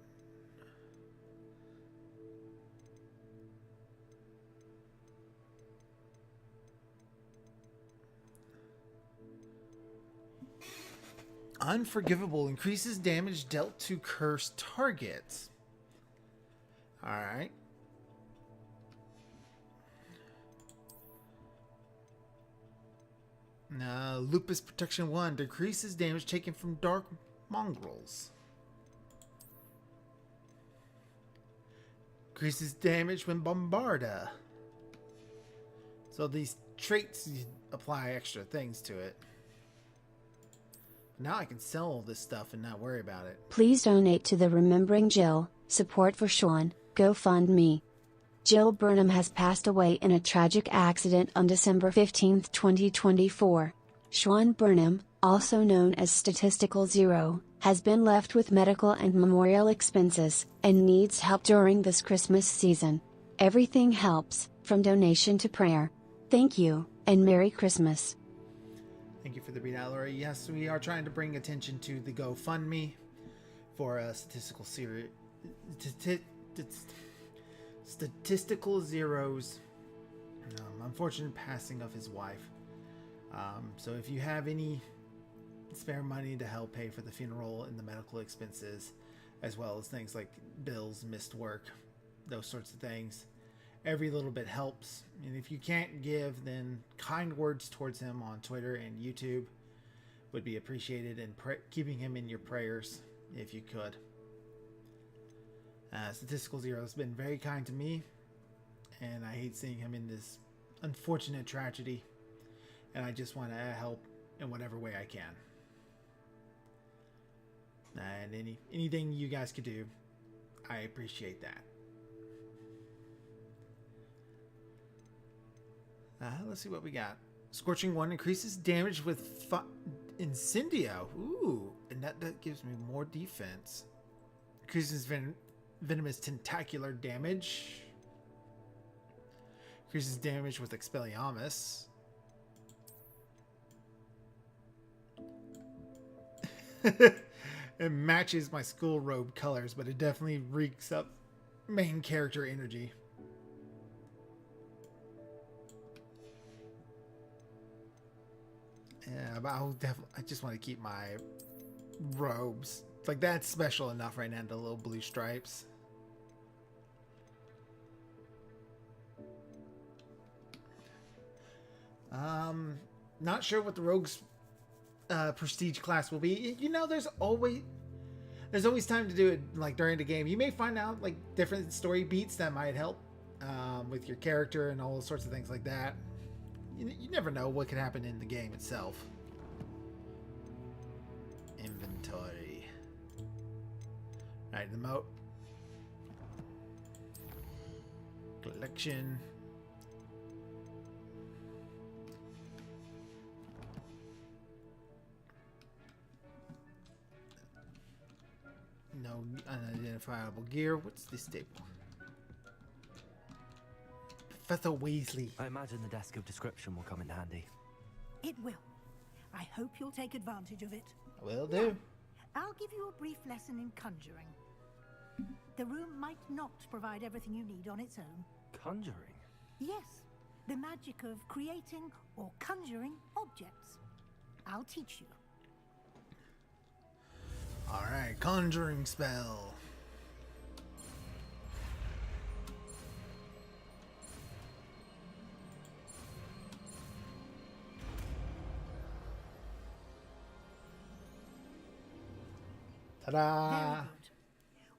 Unforgivable increases damage dealt to cursed targets. Alright. Now, Lupus Protection 1 decreases damage taken from dark mongrels. Increases damage when bombarded. So these traits, you apply extra things to it. Now I can sell all this stuff and not worry about it. Please donate to the Remembering Jill, Support for Sean, GoFundMe. Jill Burnham has passed away in a tragic accident on December 15, 2024. Sean Burnham, also known as Statistical Zero, has been left with medical and memorial expenses, and needs help during this Christmas season. Everything helps, from donation to prayer. Thank you, and Merry Christmas. Thank you for the readout, Laura. Yes, we are trying to bring attention to the GoFundMe for Statistical Zero's unfortunate passing of his wife. So if you have any spare money to help pay for the funeral and the medical expenses, as well as things like bills, missed work, those sorts of things, every little bit helps. And if you can't give, then kind words towards him on Twitter and YouTube would be appreciated, and keeping him in your prayers if you could. Statistical Zero has been very kind to me, and I hate seeing him in this unfortunate tragedy, and I just want to help in whatever way I can. And anything you guys could do, I appreciate that. Let's see what we got. Scorching 1 increases damage with Incendio. Ooh, and that gives me more defense. Increases venomous tentacular damage. Increases damage with Expelliarmus. It matches my school robe colors, but it definitely reeks up main character energy. Yeah, but I just want to keep my robes. Like, that's special enough right now, the little blue stripes. Not sure what the rogue's prestige class will be. You know, there's always time to do it, like, during the game. You may find out, like, different story beats that might help with your character and all sorts of things like that. You never know what could happen in the game itself. Inventory. Alright, the moat. Collection. No unidentifiable gear. What's this staple? Professor Weasley. I imagine the desk of description will come in handy. It will. I hope you'll take advantage of it. Will do. Now, I'll give you a brief lesson in conjuring. The room might not provide everything you need on its own. Conjuring? Yes, the magic of creating or conjuring objects. I'll teach you. Alright, conjuring spell. Ta-da! Very good.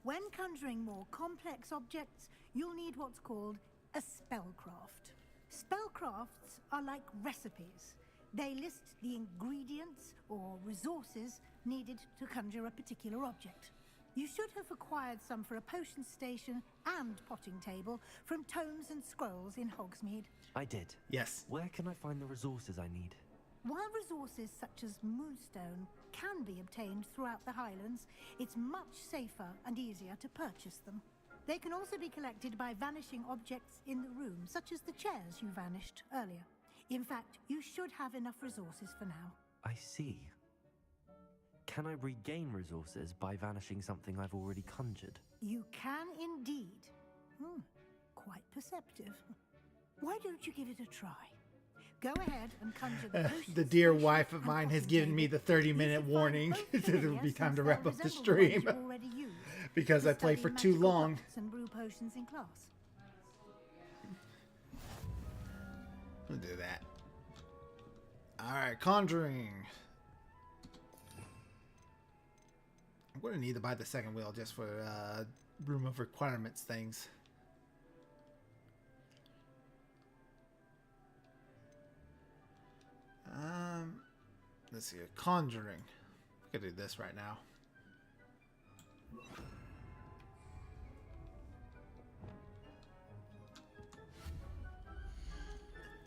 When conjuring more complex objects, you'll need what's called a spellcraft. Spellcrafts are like recipes. They list the ingredients or resources needed to conjure a particular object. You should have acquired some for a potion station and potting table from tomes and scrolls in Hogsmeade. I did. Yes. Where can I find the resources I need? While resources such as moonstone can be obtained throughout the Highlands, it's much safer and easier to purchase them. They can also be collected by vanishing objects in the room, such as the chairs you vanished earlier. In fact, you should have enough resources for now. I see. Can I regain resources by vanishing something I've already conjured? You can indeed. Quite perceptive. Why don't you give it a try? Go ahead and conjure the potion the dear station wife of and mine has potting given table. me the 30-minute warning that it would be time to wrap up the stream because I played for too long. And brew potions in class. We'll do that. Alright, conjuring. I'm going to need to buy the second wheel just for room of requirements things. Let's see. Conjuring. I could do this right now.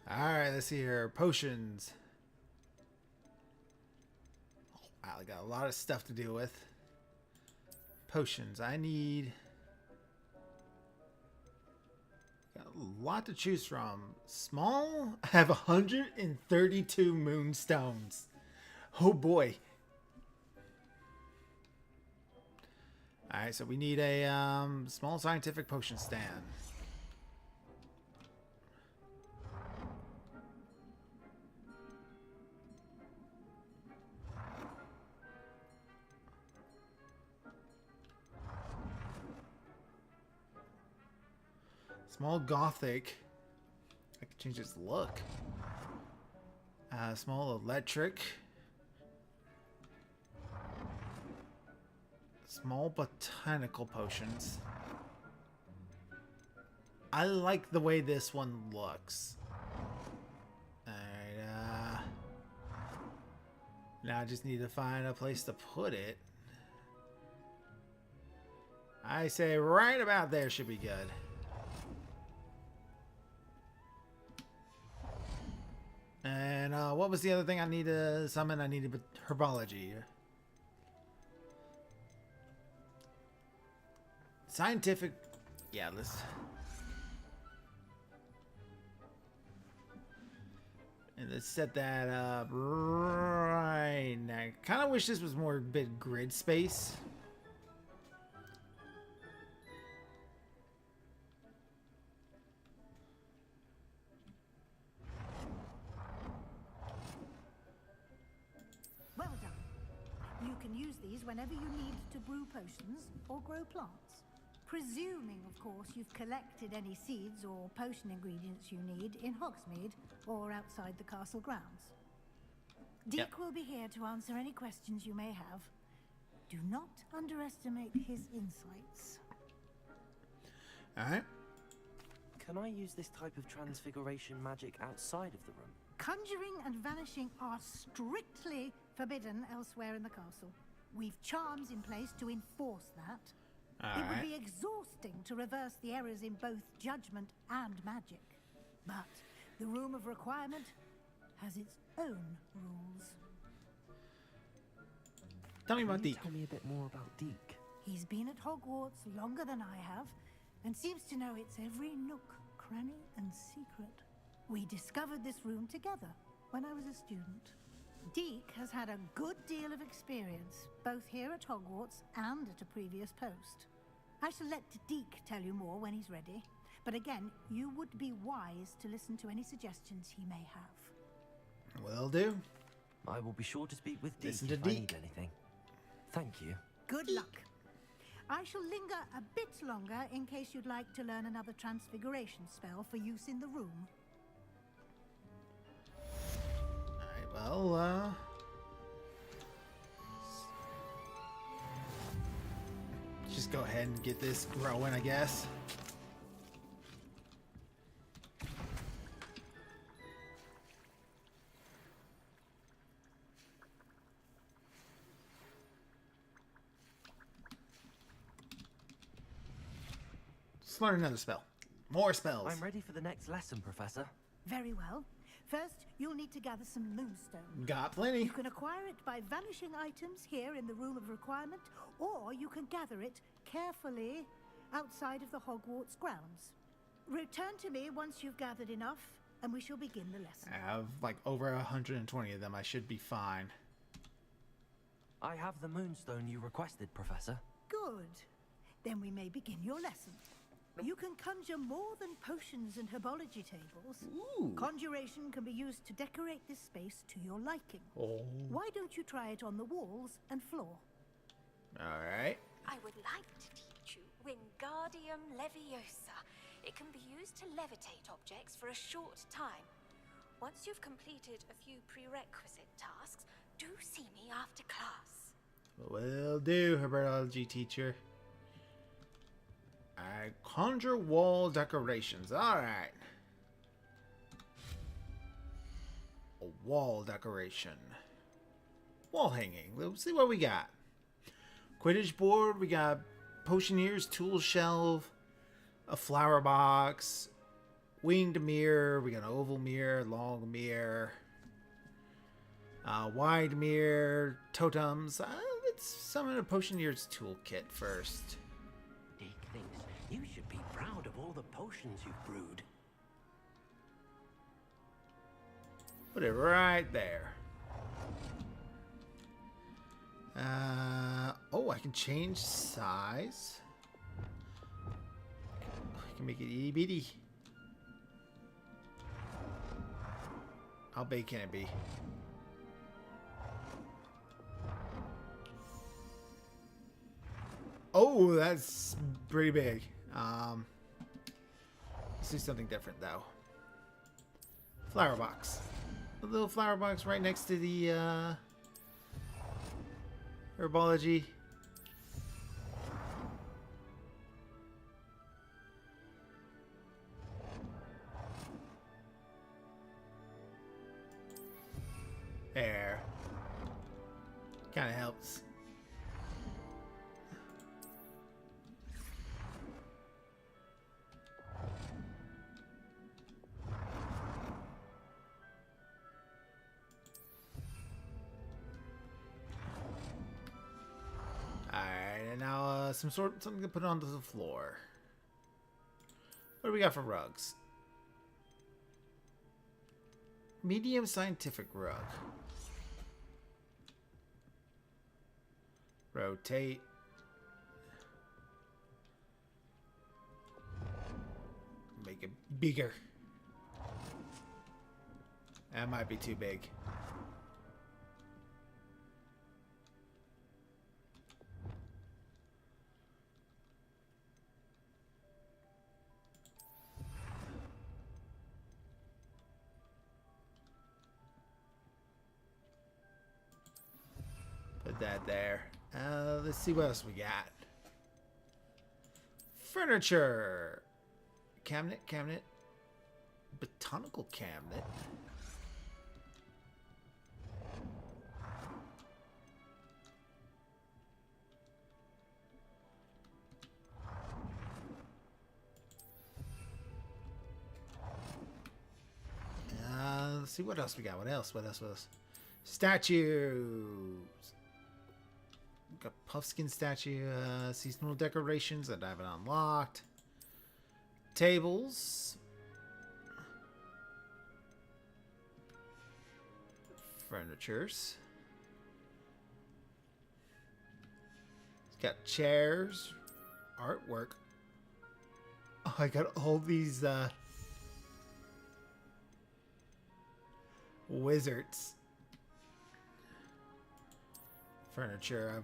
Alright, let's see here. Potions. Wow, I got a lot of stuff to deal with. Potions. I need... Got a lot to choose from. Small? I have 132 moonstones. Oh boy. Alright, so we need a small scientific potion stand. Small gothic. I can change its look. Small electric. Small botanical potions. I like the way this one looks. Alright, now I just need to find a place to put it. I say right about there should be good. And what was the other thing I need to summon? I needed herbology. Scientific. Yeah, let's. And let's set that up right now. I kind of wish this was more bit grid space. You can use these whenever you need to brew potions or grow plants. Presuming, of course, you've collected any seeds or potion ingredients you need in Hogsmeade or outside the castle grounds. Deek will be here to answer any questions you may have. Do not underestimate his insights. Alright. Can I use this type of transfiguration magic outside of the room? Conjuring and vanishing are strictly forbidden elsewhere in the castle. We've charms in place to enforce that. It would be exhausting to reverse the errors in both judgment and magic. But the Room of Requirement has its own rules. Tell me about Deek. Tell me a bit more about Deek. He's been at Hogwarts longer than I have, and seems to know its every nook, cranny, and secret. We discovered this room together when I was a student. Deek has had a good deal of experience, both here at Hogwarts and at a previous post. I shall let Deek tell you more when he's ready, but again, you would be wise to listen to any suggestions he may have. Will do. I will be sure to speak with Deek Listen to if I Deek. need anything. Thank you. Good luck. I shall linger a bit longer in case you'd like to learn another transfiguration spell for use in the room. Alright, well, just go ahead and get this growing, I guess. Let's learn another spell. More spells. I'm ready for the next lesson, Professor. Very well. First, you'll need to gather some moonstone. Got plenty. You can acquire it by vanishing items here in the Room of Requirement, or you can gather it carefully outside of the Hogwarts grounds. Return to me once you've gathered enough, and we shall begin the lesson. I have like over 120 of them. I should be fine. I have the moonstone you requested, Professor. Good. Then we may begin your lesson. You can conjure more than potions and herbology tables. Ooh. Conjuration can be used to decorate this space to your liking. Oh. Why don't you try it on the walls and floor? Alright. I would like to teach you Wingardium Leviosa. It can be used to levitate objects for a short time. Once you've completed a few prerequisite tasks, do see me after class. Will do, herbology teacher. I conjure wall decorations. Alright. a wall decoration. Wall hanging. Let's see what we got. Quidditch board. We got Potioneer's tool shelf, a flower box, winged mirror. We got an oval mirror, long mirror, wide mirror, totems. Let's summon a Potioneer's toolkit first. Dick thinks you should be proud of all the potions you've brewed. Put it right there. Oh, I can change size. I can make it itty bitty. How big can it be? Oh, that's pretty big. Let's do something different though. Flower box. A little flower box right next to the herbology. There. Kind of helps. Now, something to put onto the floor. What do we got for rugs? Medium scientific rug. Rotate. Make it bigger. That might be too big. Put that there. Let's see what else we got. Furniture. Cabinet. Botanical cabinet. Let's see what else we got. What else? Statues. Got Puffskin statue, seasonal decorations that I haven't unlocked. Tables. Furnitures. It's got chairs. Artwork. Oh, I got all these wizards. Furniture.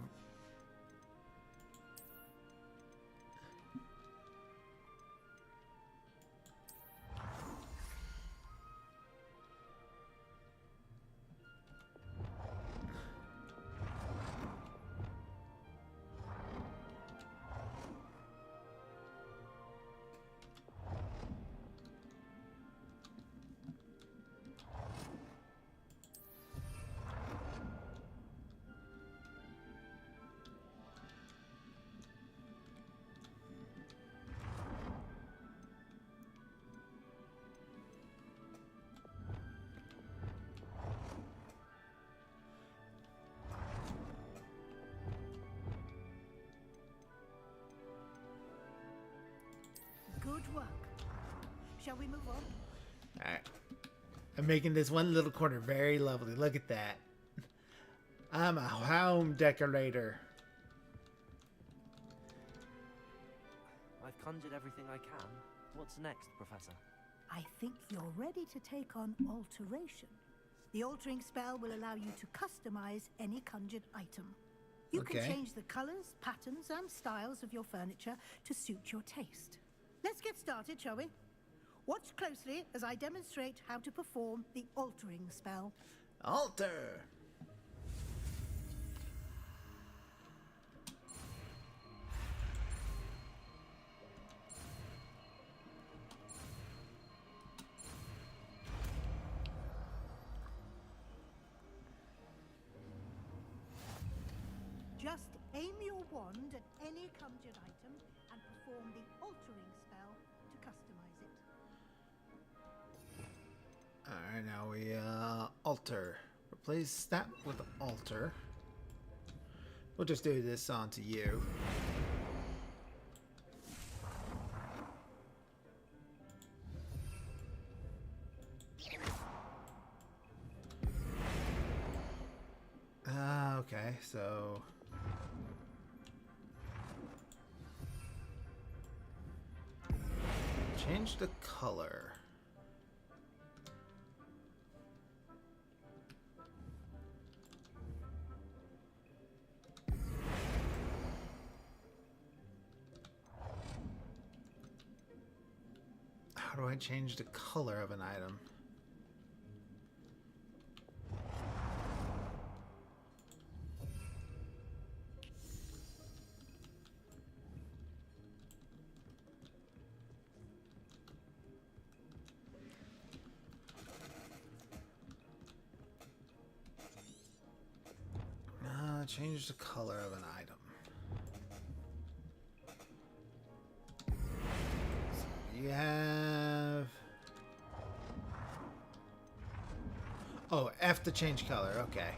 Good work. Shall we move on? Alright. I'm making this one little corner very lovely. Look at that. I'm a home decorator. I've conjured everything I can. What's next, Professor? I think you're ready to take on alteration. The altering spell will allow you to customize any conjured item. You can change the colors, patterns, and styles of your furniture to suit your taste. Let's get started, shall we? Watch closely as I demonstrate how to perform the altering spell. Alter! wand at any conjured item and perform the altering spell to customize it. Alright, now we alter. Replace that with alter. We'll just do this onto you. Okay, so change the color. How do I change the color of an item? Change the color of an item. So you have... Oh, F to change color. Okay.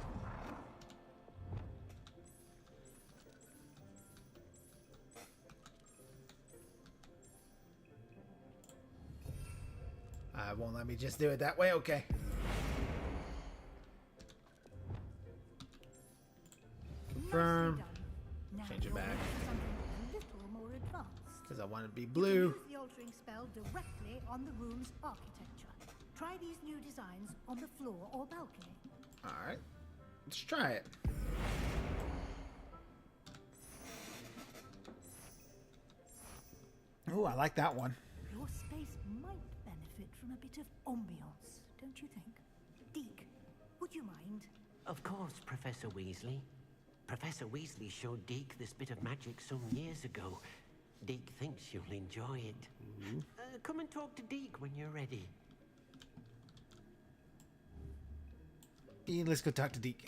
Won't let me just do it that way. Okay. Confirm. Change it back. Because I want it to be blue. Use the altering spell directly on the room's architecture. Try these new designs on the floor or balcony. Alright. Let's try it. Oh, I like that one. Your space might benefit from a bit of ambiance, don't you think? Deke, would you mind? Of course, Professor Weasley. Professor Weasley showed Deke this bit of magic some years ago. Deke thinks you'll enjoy it. Come and talk to Deke when you're ready. Ian, let's go talk to Deke.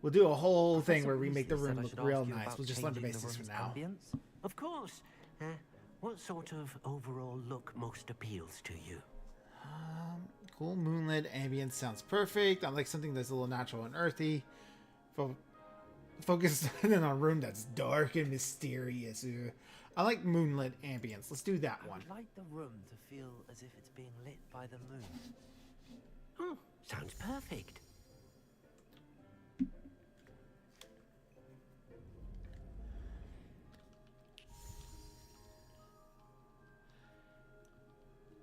We'll do a whole thing where we make the room look real nice. We'll just learn the basics for now. Of course. What sort of overall look most appeals to you? Cool moonlit ambience sounds perfect. I like something that's a little natural and earthy. Focus on a room that's dark and mysterious. I like moonlit ambience. Let's do that one. I'd like the room to feel as if it's being lit by the moon. Oh, sounds perfect.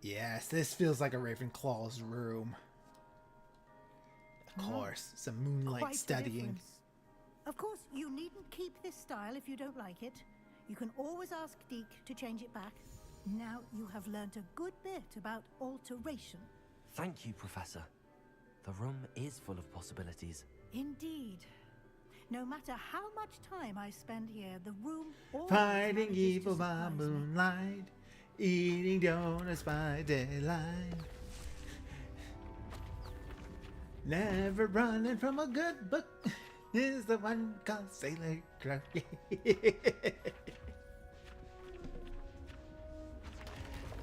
Yes, this feels like a Ravenclaw's room. Of course, some moonlight Quite a studying. difference. Of course, you needn't keep this style if you don't like it. You can always ask Deke to change it back. Now you have learnt a good bit about alteration. Thank you, Professor. The room is full of possibilities. Indeed. No matter how much time I spend here, the room always Fighting manages to evil by surprise me. moonlight, eating donuts by daylight. Never running from a good book is the one called Sailor Crow.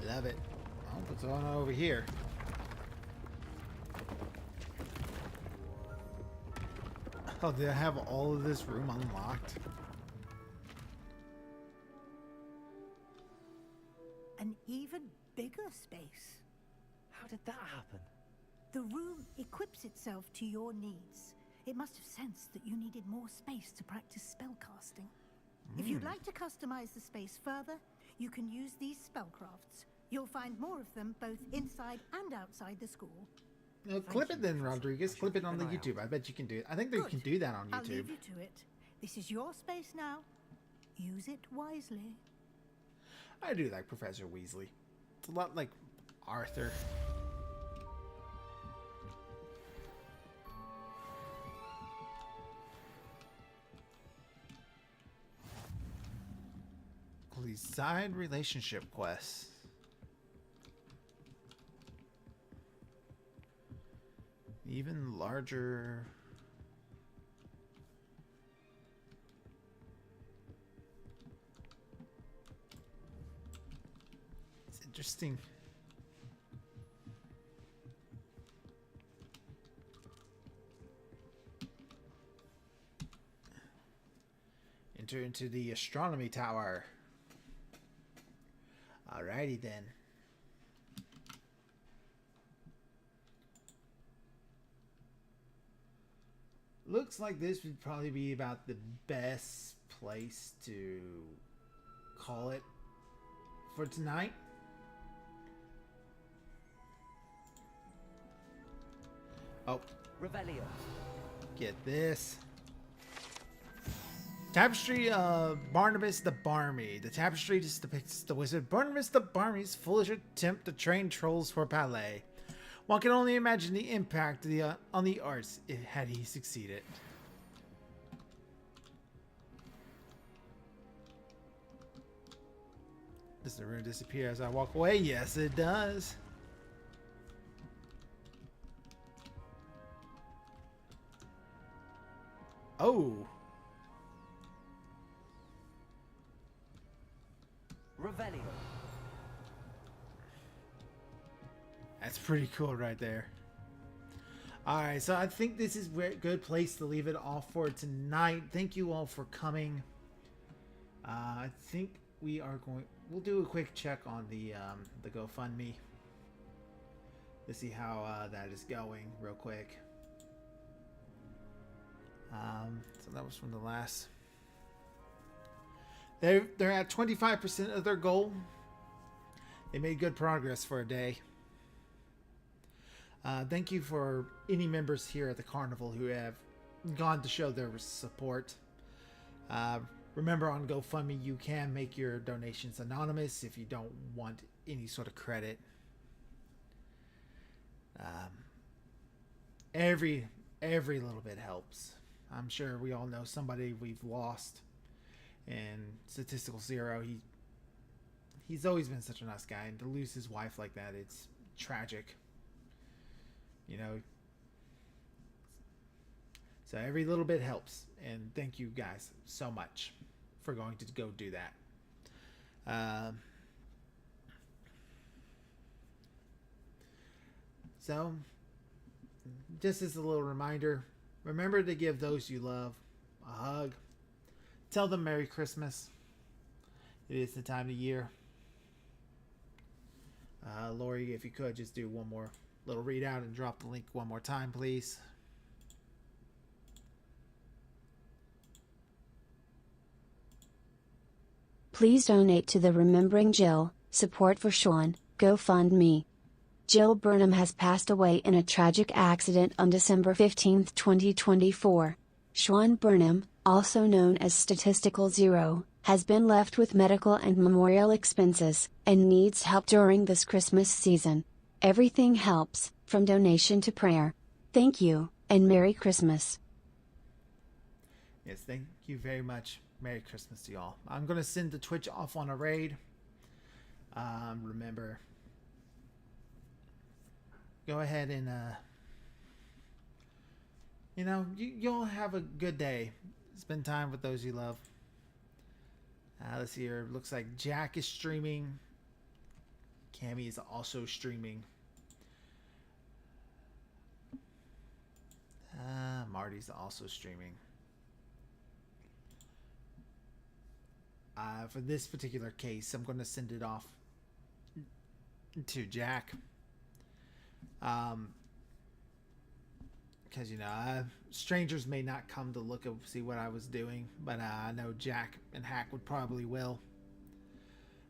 Love it. Oh, what's going on over here? Oh, did I have all of this room unlocked? An even bigger space. How did that happen? The room equips itself to your needs. It must have sensed that you needed more space to practice spellcasting. If you'd like to customize the space further, you can use these spellcrafts. You'll find more of them both inside and outside the school. No, clip it then, Rodriguez. Clip it on the YouTube. I bet you can do it. I think they can do that on I'll YouTube. leave you to it. This is your space now. Use it wisely. I do like Professor Weasley. It's a lot like Arthur. All these side relationship quests. Even larger. Interesting. Enter into the astronomy tower. Alrighty then. Looks like this would probably be about the best place to call it for tonight. Oh. Revelio. Get this. Tapestry of Barnabas the Barmy. The tapestry just depicts the wizard Barnabas the Barmy's foolish attempt to train trolls for ballet. One can only imagine the impact on the arts had he succeeded. Does the rune disappear as I walk away? Yes, it does. Oh. Revelio. That's pretty cool right there. Alright, so I think this is a good place to leave it off for tonight. Thank you all for coming. I think we'll do a quick check on the GoFundMe to see how that is going real quick. So that was from the last. They're at 25% of their goal. They made good progress for a day. Thank you for any members here at the carnival who have gone to show their support. Remember, on GoFundMe, you can make your donations anonymous if you don't want any sort of credit. Every little bit helps. I'm sure we all know somebody we've lost. And Statistical Zero, he's always been such a nice guy, and to lose his wife like that, it's tragic. You know. So every little bit helps, and thank you guys so much for going to go do that. So, just as a little reminder, remember to give those you love a hug. Tell them Merry Christmas. It is the time of year. Lori, if you could just do one more little readout and drop the link one more time, please. Please donate to the Remembering Jill, Support for Sean, GoFundMe. Jill Burnham has passed away in a tragic accident on December 15, 2024. Sean Burnham, also known as Statistical Zero, has been left with medical and memorial expenses, and needs help during this Christmas season. Everything helps, from donation to prayer. Thank you, and Merry Christmas. Yes, thank you very much. Merry Christmas to y'all. I'm going to send the Twitch off on a raid. Remember, go ahead and, you'll have a good day. Spend time with those you love. Let's see here. Looks like Jack is streaming. Cammy is also streaming. Marty's also streaming. For this particular case, I'm going to send it off to Jack. Because, strangers may not come to look and see what I was doing, but I know Jack and Hack would probably will.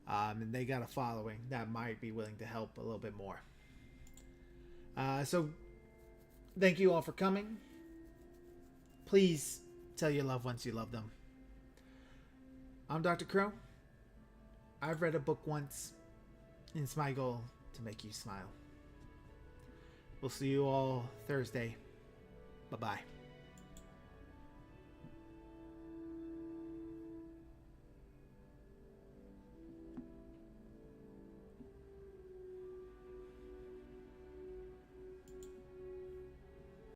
And they got a following that might be willing to help a little bit more. So, thank you all for coming. Please tell your loved ones you love them. I'm Dr. Crow. I've read a book once, and it's my goal to make you smile. We'll see you all Thursday. Bye-bye.